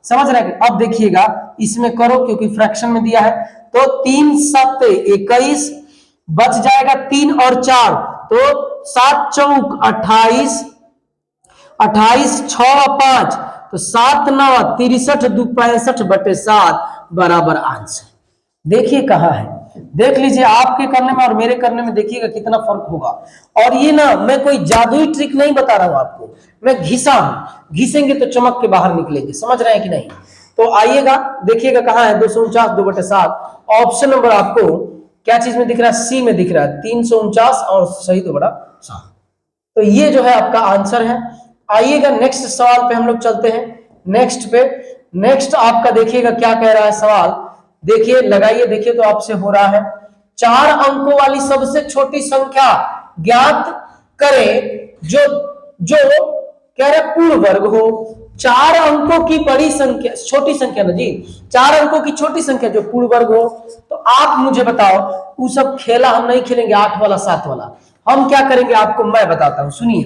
समझ रहे हैं? अब देखिएगा इसमें करो क्योंकि फ्रैक्शन में दिया है। तो 3 7 21 बच जाएगा 3 और 4 तो 7 चौक 28, 28 6 5 तो 7 9 63 2 65/7 बराबर आंसर। देखिए कहा है, देख लीजिए आपके करने में और मेरे करने में देखिएगा कितना फर्क होगा। और ये ना मैं कोई जादुई ट्रिक नहीं बता रहा हूं आपको, मैं घिसा हूं, घिसेंगे तो चमक के बाहर निकलेंगे, समझ रहे हैं कि नहीं? तो आइएगा देखिएगा कहां है 249 2/7। ऑप्शन नंबर आपको क्या चीज में दिख रहा है? सी में दिख रहा है, 349 और सही 2/7। तो ये जो है आपका आंसर है। आइएगा नेक्स्ट सवाल पे हम लोग चलते हैं, नेक्स्ट पे। नेक्स्ट आपका देखिएगा क्या कह रहा है सवाल, देखिए लगाइए, देखिए तो आपसे हो रहा है। 4 अंकों वाली सबसे छोटी संख्या ज्ञात करें जो जो कह रहे पूर्ण वर्ग हो। 4 अंकों की बड़ी संख्या, छोटी संख्या ना जी, 4 अंकों की छोटी संख्या जो पूर्ण वर्ग हो। तो आप मुझे बताओ, वो सब खेला हम नहीं खेलेंगे, 8 वाला 7 वाला। हम क्या करेंगे आपको मैं बताता हूं, सुनिए।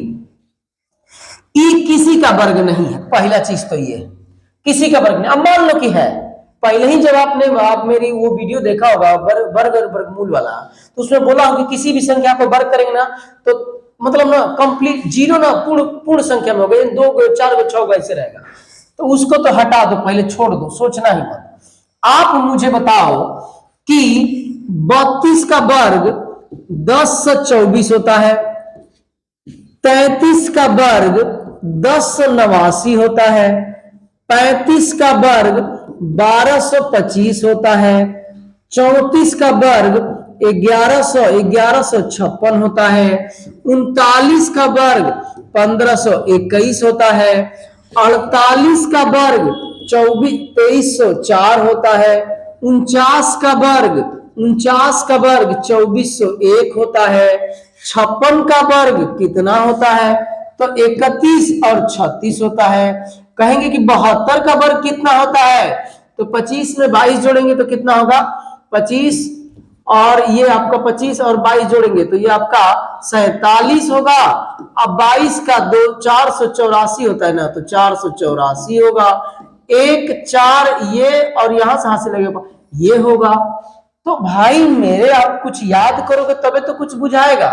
ई किसी का वर्ग नहीं है, पहला चीज तो ये किसी का वर्ग नहीं। अब मान लो कि है, पहले ही जब आप मेरी वो वीडियो देखा होगा वर्ग और वर्गमूल वाला, तो उसमें बोला होगा कि किसी भी संख्या को वर्ग करेंगे ना तो मतलब ना कंप्लीट जीरो ना पूर्ण संख्या में होगा, 2 4 6 ऐसे रहेगा। तो उसको तो हटा दो, पहले छोड़ दो, सोचना ही मत। आप मुझे बताओ कि 32 का वर्ग 10 से 24 होता है, 33 का वर्ग 10 से 89 होता है, 35 का वर्ग 1225 होता है, 34 का वर्ग 1156 होता है, 39 का वर्ग 1521 होता है, 48 का वर्ग 2304 होता है, 49 का वर्ग 2401 होता है, 56 का वर्ग कितना होता है? तो 31 और 36 होता है। कहेंगे कि 72 का वर्ग कितना होता है? तो 25 में 22 जोड़ेंगे तो कितना होगा? 25 और ये आपका 25 और 22 जोड़ेंगे तो ये आपका 47 होगा। अब 22 का 484 होता है ना, तो 484 होगा। 1 4 ये और यहां से हासिल लगेगा ये होगा। तो भाई मेरे आप कुछ याद करोगे तबे तो कुछ बुझाएगा,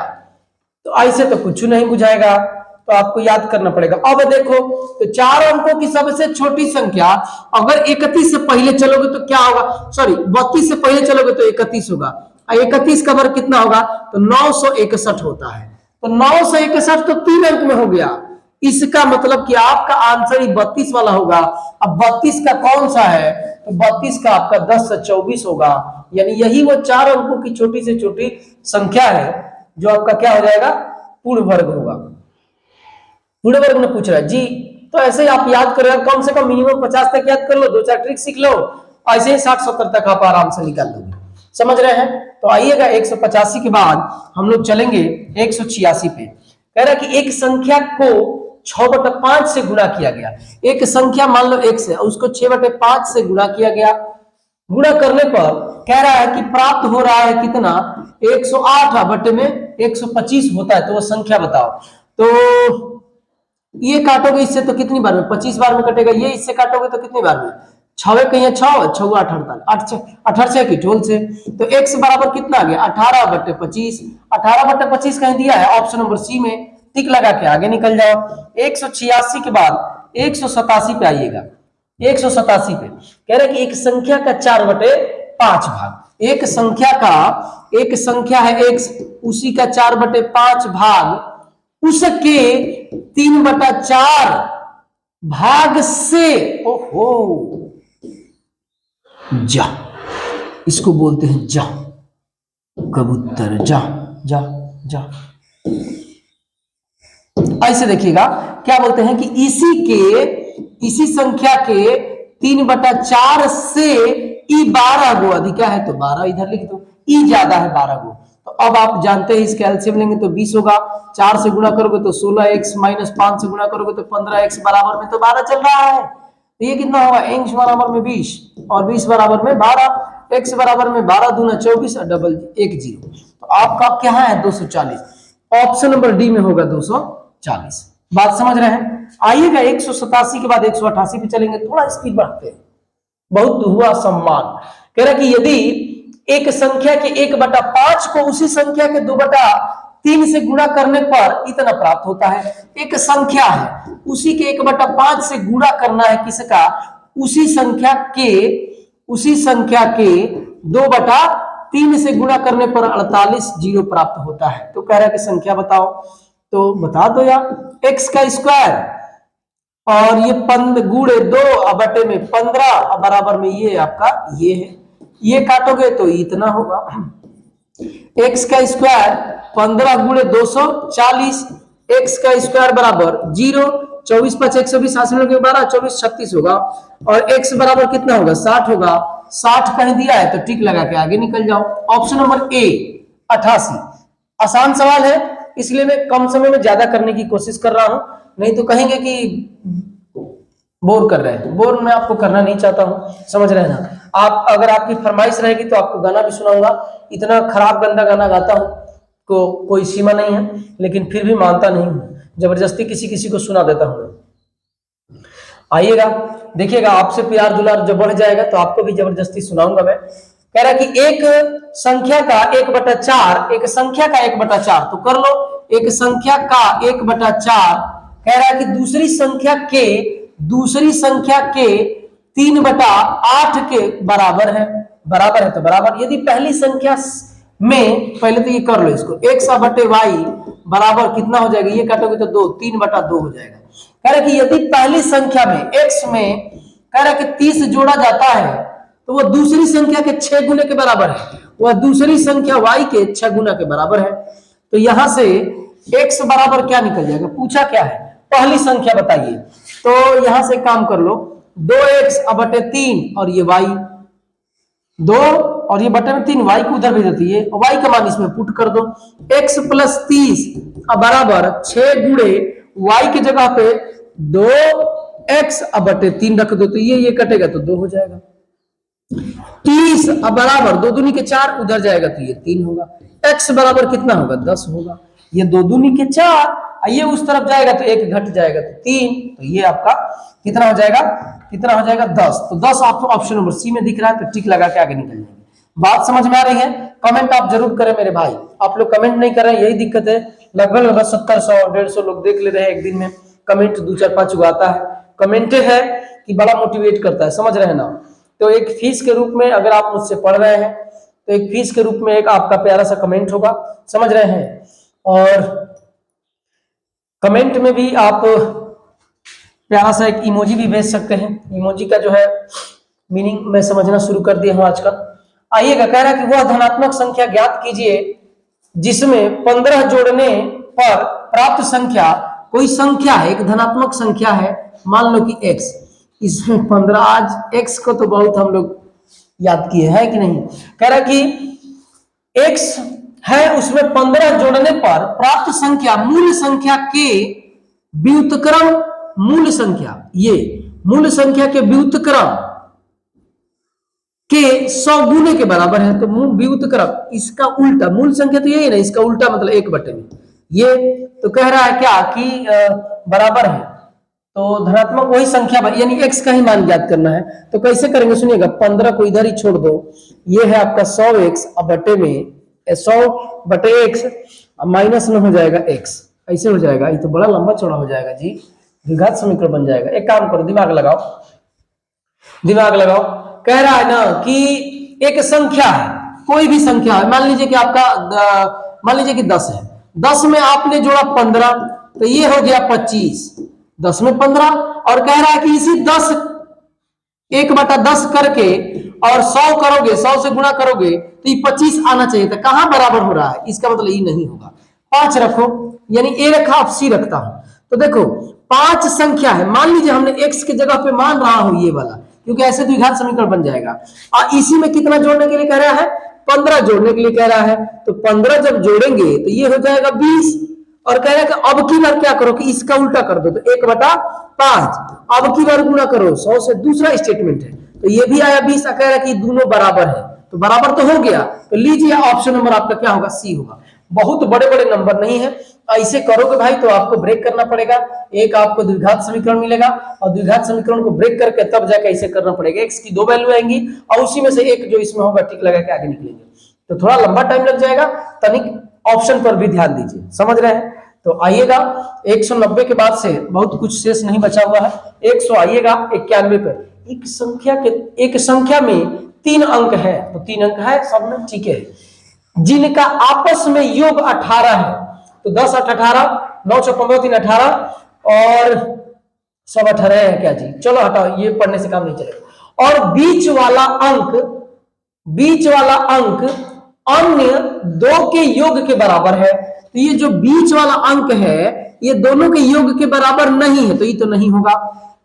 तो ऐसे तो कुछ नहीं बुझाएगा, तो आपको याद करना पड़ेगा। अब देखो तो 4 अंकों की सबसे छोटी संख्या, अगर 31 से पहले चलोगे तो क्या होगा? सॉरी 32 से पहले चलोगे तो 31 होगा, 31 का वर्ग कितना होगा? तो 961 होता है। तो 961 तो 3 अंक में हो गया, इसका मतलब कि आपका आंसर ही 32 वाला होगा। अब 32 का कौन सा है? तो 32 का आपका 10 से 24 होगा, यानी यही वो 4 अंकों की छोटी से छोटी संख्या है जो आपका क्या हो जाएगा? पूर्ण वर्ग होगा। पूर्ण वर्ग में पूछ रहा है जी, तो ऐसे ही आप याद करो, कम से कम मिनिमम 50 तक याद कर लो, 2 4 ट्रिक सीख लो, ऐसे ही 60 70 तक आप आराम से निकाल लोगे, समझ रहे हैं? तो आइएगा 185 के बाद हम लोग चलेंगे 186 पे। कह रहा है कि एक संख्या को 6/5 से गुणा किया गया। एक संख्या मान लो 1 से, उसको 6/5 से गुणा किया गया। गुणा करने पर कह रहा है कि प्राप्त हो रहा है कितना? 108 बटे में 125 होता है। तो वो संख्या बताओ। तो ये काटोगे इससे तो कितनी बार में? 25 बार में कटेगा। ये इससे काटोगे तो कितनी बार में? 6 कहीं 6 6 8 48 18 की 12 से। तो x बराबर कितना आ गया? 18/25। 18/25 कहीं दिया है ऑप्शन नंबर सी में, टिक लगा के आगे निकल जाओ। 186 के बाद 187 पे आइएगा, 187 पे कह रहे कि एक संख्या का 4/5 भाग, एक संख्या है x, उसी का 4/5 भाग उसके 3/4 भाग से, ओहो, जा, इसको बोलते हैं जा, कबूतर जा जा जा। ऐसे देखिएगा क्या बोलते हैं कि इसी संख्या के 3/4 से ई 12 गो अधिक है, तो 12 इधर लिख दो, ई ज्यादा है 12 गो। तो अब आप जानते हैं इसके एलसीएम लेंगे तो 20 होगा, 4 से गुणा करोगे तो 16x माइनस 5 से गुणा करोगे तो 15x बराबर में तो 12 चल रहा है। तो ये कितना होगा, x बराबर में 20 और 20 बराबर में 12, x बराबर में 12 दूना 24 और डबल 1 0। तो आपका क्या है 240, ऑप्शन नंबर डी में होगा 240। बात समझ रहे हैं। आइएगा 187 के बाद 188 पे चलेंगे, थोड़ा स्पीड बढ़ाते हैं। बहुत हुआ सम्मान, कह रहा कि यदि एक संख्या के 1/5 को उसी संख्या के 2/3 से गुणा करने पर इतना प्राप्त होता है। एक संख्या है, उसी के 1/5 से गुणा करना है किसका, उसी संख्या के 2/3 से गुणा करने पर 48 जीरो प्राप्त होता है। तो कह रहा है कि संख्या बताओ, तो बता दो यार, x का स्क्वायर और ये 5 गुणे 2/15 बराबर में ये आपका ये है, ये काटोगे तो इतना होगा। x का स्क्वायर 15 गुणे 240, x का स्क्वायर बराबर 0, 24 5 120 12 24 36 होगा, और x बराबर कितना होगा 60 होगा। 60 कहीं दिया है तो टिक लगा के आगे निकल जाओ। Option number A 88। आसान सवाल है, इसलिए मैं कम समय में ज्यादा करने की कोशिश कर रहा हूं, नहीं तो कहेंगे कि बोर कर रहे हैं। बोर मैं आपको करना नहीं चाहता हूं, समझ रहे हैं ना। आप अगर आपकी फरमाइश रहेगी तो आपको गाना भी सुनाऊंगा, इतना खराब गंदा गाना गाता हूं को कोई सीमा नहीं है, लेकिन फिर भी मानता नहीं हूं, जबरदस्ती किसी किसी को सुना देता हूं। आइएगा देखिएगा, आपसे प्यार दुलार जब बढ़ जाएगा तो आपको भी जबरदस्ती सुनाऊंगा मैं। कह रहा है कि एक संख्या का 1/4, एक संख्या का 1/4, तो कर लो, एक संख्या का 1/4 कह रहा है कि दूसरी संख्या के 3/8 के बराबर है। बराबर है तो बराबर, यदि पहली संख्या में, पहले तो ये कर लो इसको, x/y बराबर कितना हो जाएगा, ये काटोगे तो 2, 3/2 हो जाएगा। कह रहा है कि यदि पहली संख्या में x में कह रहा है कि 30 जोड़ा जाता है तो वह दूसरी संख्या के 6 गुने के बराबर है, वह दूसरी संख्या y के 6 गुना के बराबर है। तो यहां से x बराबर क्या निकल जाएगा, पूछा क्या है, पहली संख्या बताइए। तो यहां से काम कर लो, 2x/3 और ये y, 2 और ये बटे में 3, y को उधर भेज देती है, y का मान इसमें पुट कर दो, x + 30 बराबर 6 गुणे y की जगह पे 2x/3 रख दो, तो ये कटेगा तो 2 हो जाएगा। 30 बराबर 2 दूनी के 4 उधर जाएगा तो ये 3 होगा। x बराबर कितना होगा 10 होगा, ये 2 दूनी के 4, ये उस तरफ जाएगा तो 1 घट जाएगा तो 3, तो ये आपका कितना हो जाएगा, 10। तो 10 आपको ऑप्शन नंबर सी में दिख रहा है, तो टिक लगा के आगे निकल जाएंगे। बात समझ में आ रही है। कमेंट आप जरूर करें मेरे भाई, आप लोग कमेंट नहीं कर रहे हैं, यही दिक्कत है। लगभग 70 100 150 लोग देख ले रहे हैं एक दिन में, कमेंट 2 4 5 आता है। कमेंट है कि बड़ा मोटिवेट करता है, समझ रहे हैं ना। तो एक फीस के रूप में अगर आप मुझसे पढ़ रहे हैं तो एक फीस के रूप में एक आपका प्यारा सा कमेंट होगा, समझ रहे हैं। और कमेंट में भी आप प्यारा सा एक इमोजी भी भेज सकते हैं। इमोजी का जो है मीनिंग मैं समझना शुरू कर दिया हूं आजकल। आइएगा, कह रहा है कि वह धनात्मक संख्या ज्ञात कीजिए जिसमें 15 जोड़ने पर प्राप्त संख्या, कोई संख्या है, एक धनात्मक संख्या है, मान लो कि x, इसमें 15, आज x को तो बहुत हम लोग याद किए हैं कि नहीं। कह रहा कि x है, उसमें 15 जोड़ने पर प्राप्त संख्या मूल संख्या के व्युत्क्रम, मूल संख्या, ये मूल संख्या के व्युत्क्रम के 100 गुने के बराबर है। तो व्युत्क्रम इसका उल्टा, मूल संख्या तो यही है ना, इसका उल्टा मतलब 1/में ये। तो कह रहा है क्या कि बराबर है, तो धनात्मक वही संख्या यानी x का ही मान ज्ञात करना है। तो कैसे करेंगे सुनिएगा, 15 को इधर ही छोड़ दो, ये है आपका 100x बटे में 100/x माइनस में हो जाएगा x, ऐसे हो जाएगा। ये तो बड़ा लंबा चौड़ा हो जाएगा जी, द्विघात समीकरण बन जाएगा। एक काम करो, दिमाग लगाओ, दिमाग लगाओ। कह रहा है ना कि एक संख्या है, कोई भी संख्या है, मान लीजिए कि आपका मान लीजिए कि 10 है, 10 में आपने जोड़ा 15, तो ये हो गया 25, 10 में 15, और कह रहा है कि इसी 10 1/10 करके और 100 करोगे, 100 से गुणा करोगे तो ये 25 आना चाहिए था। कहां बराबर हो रहा है, इसका मतलब ये नहीं होगा। 5 रखो, यानी ए रखा, अब सी रखता हूं, तो देखो 5 संख्या है, मान लीजिए हमने x के जगह पे मान रहा हूं ये वाला, क्योंकि ऐसे द्विघात समीकरण बन जाएगा। और इसी में कितना जोड़ने के लिए कह रहा है, 15 जोड़ने के लिए कह रहा है, तो 15 जब जोड़ेंगे तो ये हो जाएगा 20, और कह रहा है कि अब की बार क्या करो कि इसका उल्टा कर दो, तो 1/5, अब की बार गुणा करो 100 से, दूसरा स्टेटमेंट है, तो ये भी आया 20, कह रहा है कि दोनों बराबर है, तो बराबर तो हो गया, तो लीजिए ऑप्शन नंबर आपका क्या होगा, सी होगा। बहुत बड़े बड़े नंबर नहीं है, ऐसे करोगे भाई तो आपको ब्रेक करना पड़ेगा। एक आपको द्विघात समीकरण मिलेगा और द्विघात समीकरण को ब्रेक करके तब जाके ऐसे करना पड़ेगा। x की 2 वैल्यू आएंगी और उसी में से एक जो इसमें होगा टिक लगा के आगे निकलेंगे, तो थोड़ा लंबा टाइम लग जाएगा, तनिक ऑप्शन पर भी ध्यान दीजिए, समझ रहे हैं। तो आइएगा 190 के बाद से बहुत कुछ शेष नहीं बचा हुआ है, 100 आइएगा 91 पर। एक संख्या में 3 अंक है, तो 3 अंक है सब में, ठीक है, जिनका आपस में योग 18 है, तो 10 8 18, 9 6 15 3 18, और सब 18 है क्या जी, चलो हटाओ, ये पढ़ने से काम नहीं चलेगा। और बीच वाला अंक अन्य 2 के योग के बराबर है, तो ये जो बीच वाला अंक है ये दोनों के योग के बराबर नहीं है, तो ये तो नहीं होगा।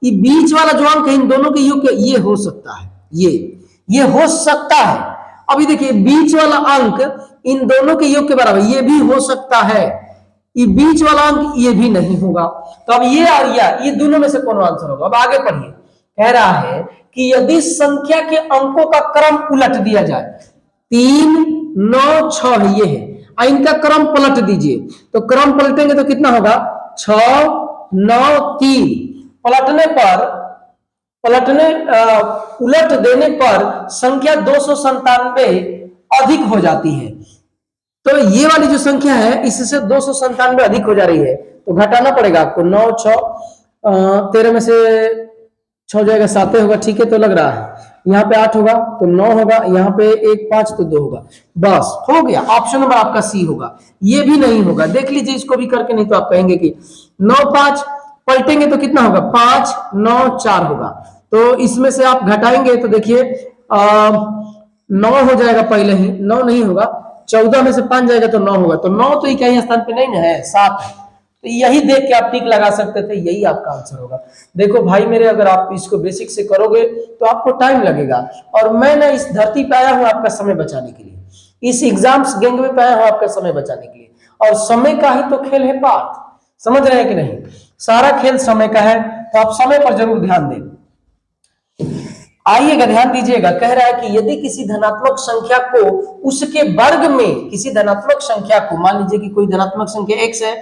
ये बीच वाला जो अंक है इन दोनों के योग के, ये हो सकता है, ये हो सकता है। अभी देखिए बीच वाला अंक इन दोनों के योग के बराबर, ये भी हो सकता है, ये बीच वाला अंक ये भी नहीं होगा, तो अब ये और ये दोनों में से कौन आंसर होगा। अब आगे पढ़िए, कह रहा है कि यदि संख्या के अंकों का क्रम उलट दिया जाए, 3 9 6 ये है, इनका क्रम पलट दीजिए, तो क्रम पलटेंगे तो कितना होगा, 6 9 3, उलट देने पर संख्या 297 अधिक हो जाती है। तो ये वाली जो संख्या है इससे 297 अधिक हो जा रही है, तो घटाना पड़ेगा आपको। 9 6 13 में से 6 जाएगा 7 होगा, ठीक है, तो लग रहा है यहाँ पे 8 होगा तो 9 होगा, यहाँ पे 1 5 तो 2 होगा, बस हो गया। ऑप्शन नंबर आपका सी होगा, ये भी नहीं होगा। देख लीजिए इसको भी करके, नहीं तो आप कहेंगे कि 9 5 पलटेंगे तो कितना होगा, 5 9 4 होगा, तो इसमें से आप घटाएंगे तो देखिए 9 हो जाएगा, पहले ही 9 नहीं होगा, 14 में से 5 जाएगा तो 9 होगा, तो 9 तो कहीं स्थान पे नहीं है, 7 है, तो यही देख के आप टिक लगा सकते थे, यही आपका आंसर होगा। देखो भाई मेरे, अगर आप इसको बेसिक से करोगे तो आपको टाइम लगेगा, और मैं ना इस धरती पे आया हूं आपका समय बचाने के लिए, इस एग्जाम्स गैंग में आया हूं आपका समय बचाने के लिए, और समय का ही तो खेल है पार्थ, समझ रहे हैं कि नहीं, सारा खेल समय का है, तो आप समय पर जरूर ध्यान दें। आइएगा ध्यान दीजिएगा, कह रहा है कि यदि किसी धनात्मक संख्या को उसके वर्ग में, किसी धनात्मक संख्या को, मान लीजिए कि कोई धनात्मक संख्या x है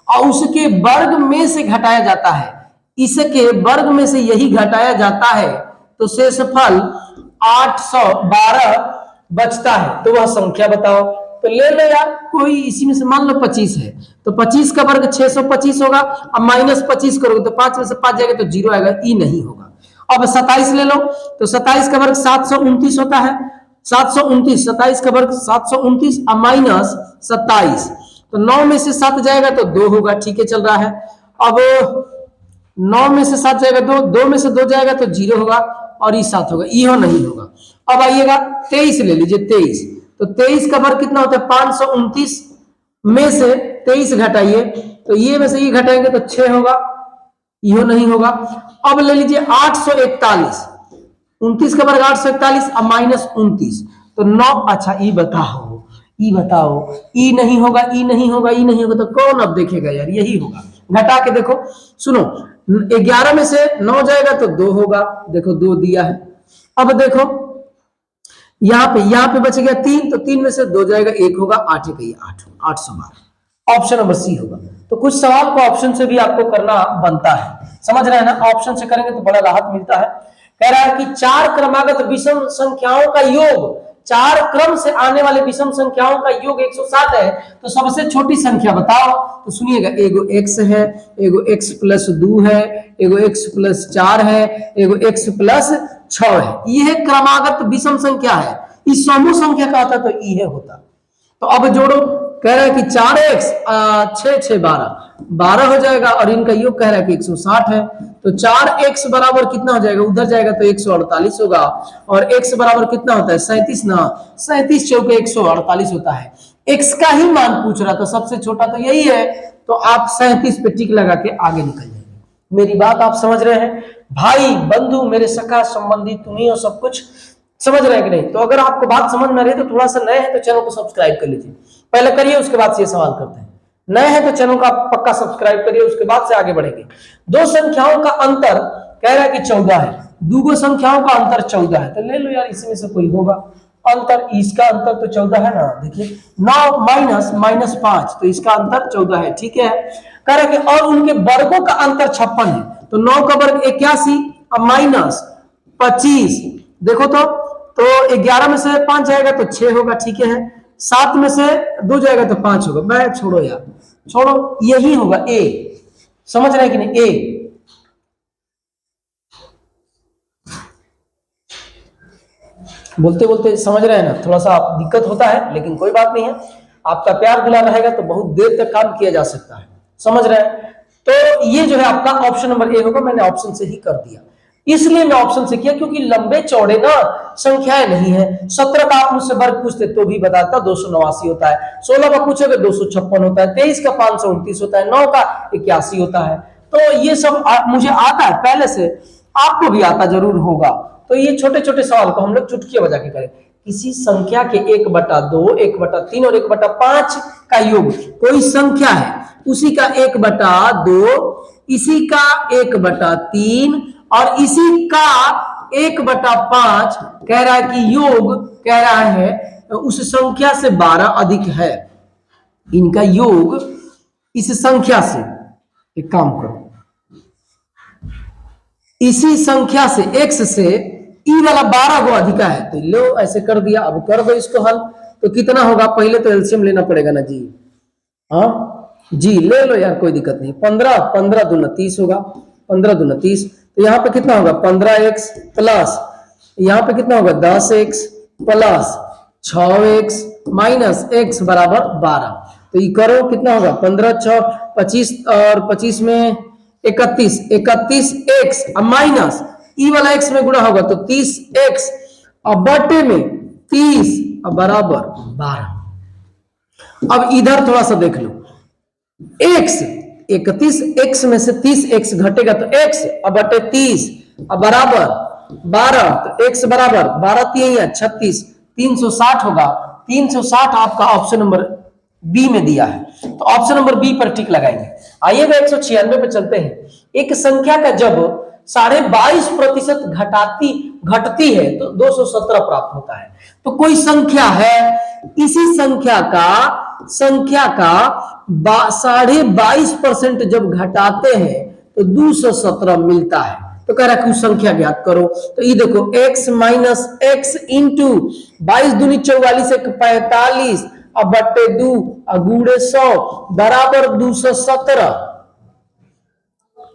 और उसके वर्ग में से घटाया जाता है, इसके वर्ग में से यही घटाया जाता है, तो शेषफल 812 बचता है, तो वह संख्या बताओ। तो ले लो यार कोई, इसी में से मान लो 25 है, तो 25 का वर्ग 625 होगा, अब -25 करोगे तो 5 में से 5 जाएगा तो 0 आएगा, ई नहीं होगा। अब 27 ले लो, तो 27 का वर्ग 729 होता है, 729, 27 का वर्ग 729 और -27, तो 9 में से 7 जाएगा तो 2 होगा, ठीक है चल रहा है। अब 9 में से 7 जाएगा 2, 2 में से 2 जाएगा तो 0 होगा, और ये 7 होगा, ये नहीं होगा। अब आइएगा 23 ले लीजिए, 23, तो 23 का वर्ग कितना होता है, 529 में से 23 घटाइए, तो ये में से ये घटाएंगे तो 6 होगा, यह नहीं होगा। अब ले लीजिए 841, 29 का वर्ग 841 और -29, तो 9, अच्छा ई बताओ, ई नहीं होगा, ई नहीं होगा, ई नहीं होगा, तो कौन अब देखेगा यार, यही होगा। घटा के देखो, सुनो, 11 में से 9 जाएगा तो 2 होगा, देखो 2 दिया है। अब देखो यहाँ पे बच गया 3, तो 3 में से 2 जाएगा, 1 होगा, 8 1 8, 812, ऑप्शन नंबर सी होगा। तो कुछ सवाल को ऑप्शन से भी आपको करना बनता है, समझ रहे हैं ना, ऑप्शन से करेंगे तो बड़ा राहत मिलता है। कह रहा है कि 4 क्रमागत विषम संख्याओं का योग चार क्रम से आने वाले विषम संख्याओं का योग 160 है, तो सबसे छोटी संख्या बताओ। तो सुनिएगा, एगो x है, एगो x प्लस 2 है, एगो x प्लस 4 है, एगो x प्लस 6 है। यह क्रमागत विषम संख्या है। इस समूह संख्या का होता तो यह होता। तो अब जोड़ो, कह रहा है कि 4x 6 6 12 हो जाएगा, और इनका योग कह रहा है कि 160 है। तो 4x बराबर कितना हो जाएगा, उधर जाएगा तो 148 होगा, और x बराबर कितना होता है 37 ना, 37 चौके 148 होता है। x का ही मान पूछ रहा था, सबसे छोटा तो यही है, तो आप 37 पे टिक लगा के आगे निकल जाएंगे। मेरी बात आप समझ रहे हैं? भाई बंधु, मेरे सखा संबंधी तुम्ही हो, सब कुछ समझ रहे हैं कि नहीं? तो अगर आपको बात समझ में आ रही है तो थोड़ा सा नए हैं तो चैनल को सब्सक्राइब कर लीजिए, पहले करिए, उसके बाद से ये सवाल करते हैं। नए हैं तो चैनल को आप पक्का सब्सक्राइब करिए, उसके बाद से आगे बढ़ेंगे। दो संख्याओं का अंतर कह रहा है कि 14 है, दूगो संख्याओं का अंतर 14 है, तो ले लो यार, इसमें से कोई होगा अंतर। इसका अंतर तो 14 है ना, देखिए 9 माइनस -5, तो इसका अंतर 14 है, ठीक है। कह रहा है कि और उनके वर्गों का अंतर 56 है, तो 9 का वर्ग 81 और माइनस 25, देखो तो 11 में से 5 जाएगा तो 6 होगा, ठीक है। 7 में से 2 जाएगा तो 5 होगा। मैं छोड़ो यार, छोड़ो, यही होगा ए। समझ रहे हैं कि नहीं? ए बोलते बोलते समझ रहे हैं ना, थोड़ा सा दिक्कत होता है, लेकिन कोई बात नहीं है, आपका प्यार दुलार रहेगा तो बहुत देर तक काम किया जा सकता है। समझ रहे हैं? तो ये जो है आपका ऑप्शन नंबर ए होगा। मैंने ऑप्शन से ही कर दिया, इसलिए मैं ऑप्शन से किया क्योंकि लंबे चौड़े ना संख्याएं नहीं है। 17 का आप मुझसे वर्ग पूछते तो भी बताता 289 होता है, 16 का पूछोगे 256 होता है, 23 का 529 होता है, 9 का 81 होता है। तो ये सब मुझे आता है पहले से, आपको भी आता जरूर होगा। तो ये छोटे छोटे सवाल को हम लोग चुटकियां बजा के करें। किसी संख्या के 1/2, 1/3 और 1/5 का योग, कोई संख्या है उसी का 1/2, इसी का 1/3 और इसी का 1/5 कह रहा है कि योग कह रहा है उस संख्या से 12 अधिक है। इनका योग इस संख्या से, एक काम करो, इसी संख्या से x से ई वाला 12 को अधिक है, तो लो ऐसे कर दिया। अब कर दो इसको हल, तो कितना होगा, पहले तो एलसीएम लेना पड़ेगा ना जी। हाँ जी, ले लो यार, कोई दिक्कत नहीं। 15 दूना 30 होगा, 15 दूना 30, तो यहाँ पे कितना होगा 15x प्लस, यहाँ पे कितना होगा 10x plus 6x minus x बराबर 12। तो ये करो, कितना होगा 15 6 25 और 25 में 31x माइनस ई वाला x में गुणा होगा तो 30x और बटे में 30 और बराबर 12। अब इधर थोड़ा सा देख लो, x 31x में से 30x घटेगा तो x और बटे 30 और बराबर 12, तो x बराबर 12 3 36, 360 होगा। 360 आपका ऑप्शन नंबर बी में दिया है, तो ऑप्शन नंबर बी पर टिक लगाएंगे। आइएगा 196 पे चलते हैं। एक संख्या का जब 22.5% घटती है तो 217 प्राप्त होता है। तो कोई संख्या है, इसी संख्या का 22.5% जब घटाते हैं तो 217 मिलता है। तो कह रहा है कुछ संख्या ज्ञात करो। तो ये देखो x माइनस x इंटू 22 दूनी 44 45 और बट्टे 2 और गुणे 100 बराबर 217।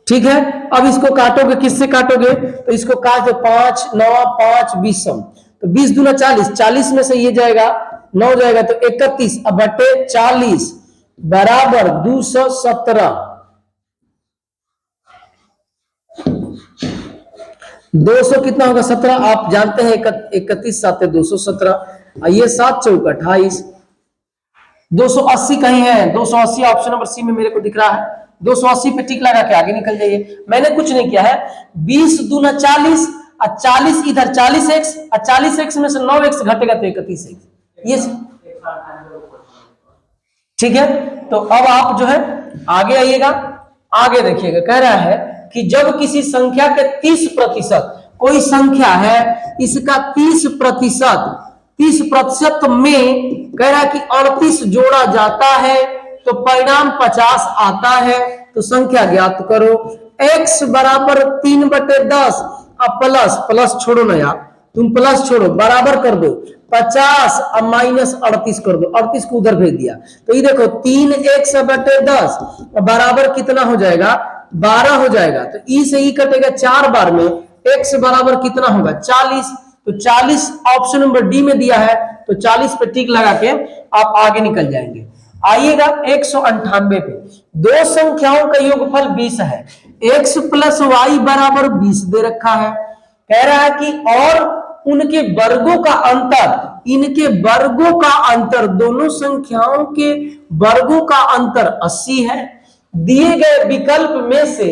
ठीक है, अब इसको काटोगे, किससे काटोगे, तो इसको काट दो 5 9 5 20, तो 20 दूना 40, 40 में से ये जाएगा 9 जाएगा तो 31 और बट्टे 40 बराबर 217। 200 कितना होगा 17, आप जानते हैं 31 7 217, ये 7 चौका 28। 280 कहीं है, 280 ऑप्शन नंबर सी में मेरे को दिख रहा है। 280 पे टिक लगा के आगे निकल जाइए। मैंने कुछ नहीं किया है, 20 दूना 40 और 40 इधर 40x और 40x में से 9x घटेगा तो 31x, ये ठीक है। तो अब आप जो है आगे आइएगा, आगे देखिएगा, कह रहा है कि जब किसी संख्या के 30%, कोई संख्या है इसका 30% में कह रहा है कि 38 जोड़ा जाता है तो परिणाम 50 आता है। तो संख्या ज्ञात करो। x बराबर 3/10 अब प्लस छोड़ो ना यार, तुम प्लस छोड़ो, बराबर कर दो 50 अब माइनस 38 कर दो, 38 को उधर भेज दिया, तो ये देखो 3x/10 बराबर कितना हो जाएगा, 12 हो जाएगा। तो ई से ई कटेगा 4 बार में, x बराबर कितना होगा, 40। तो 40 ऑप्शन नंबर डी में दिया है, तो 40 पे टिक लगा के आप आगे निकल जाएंगे। आइएगा 198 पे, दो संख्याओं का योगफल 20 है, x प्लस वाई बराबर 20 दे रखा है। कह रहा है कि और उनके वर्गों का अंतर, इनके वर्गों का अंतर, दोनों संख्याओं के वर्गों का अंतर 80 है। दिए गए विकल्प में से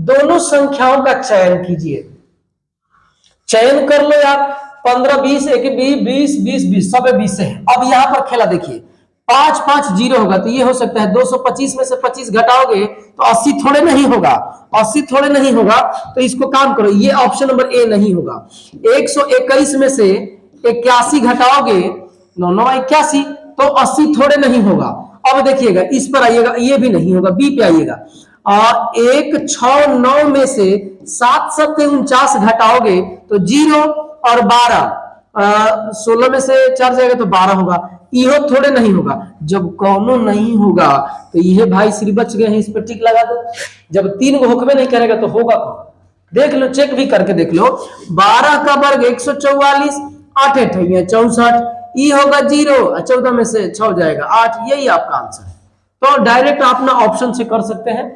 दोनों संख्याओं का चयन कीजिए। चयन कर लो यार, 15 20 1 20 20 20 सब 20 से है। अब यहां पर खेला देखिए, 5 5 0 होगा, तो ये हो सकता है 225 में से 25 घटाओगे तो 80 थोड़े नहीं होगा, 80 थोड़े नहीं होगा, तो इसको काम करो, ये ऑप्शन नंबर ए नहीं होगा। 121 में से 81 घटाओगे 9 9 81, तो 80 थोड़े नहीं होगा। अब देखिएगा इस पर आइएगा, ये भी नहीं होगा, बी पे आइएगा। 169 में से 7 7 49 घटाओगे तो 0 और 12, 16 में से 4 जाएगा तो 12 होगा, इहो थोड़े नहीं होगा। जब कौनो नहीं होगा तो ये भाई श्री बच गए हैं, इस पर टिक लगा दो। जब 3 को होकबे नहीं करेगा तो होगा कौन, देख लो, चेक भी करके देख लो। 12 का वर्ग 144, 8 8 64, ई होगा 0, 14 में से 6 जाएगा 8, यही आपका आंसर है। तो डायरेक्ट अपना ऑप्शन से कर सकते हैं।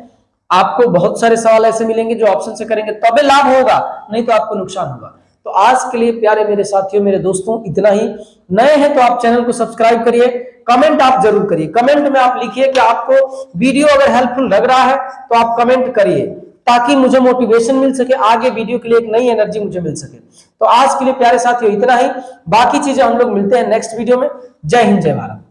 आपको बहुत सारे सवाल ऐसे मिलेंगे जो ऑप्शन से करेंगे तबे लाभ होगा, नहीं तो आपको नुकसान होगा। तो आज के लिए प्यारे मेरे साथियों, मेरे दोस्तों, इतना ही। नए हैं तो आप चैनल को सब्सक्राइब करिए, कमेंट आप जरूर करिए, कमेंट में आप लिखिए कि आपको वीडियो अगर हेल्पफुल लग रहा है तो आप कमेंट करिए, ताकि मुझे मोटिवेशन मिल सके, आगे वीडियो के लिए एक नई एनर्जी मुझे मिल सके। तो आज के लिए प्यारे साथियों इतना ही, बाकी चीजें हम लोग मिलते हैं नेक्स्ट वीडियो में। जय हिंद, जय भारत।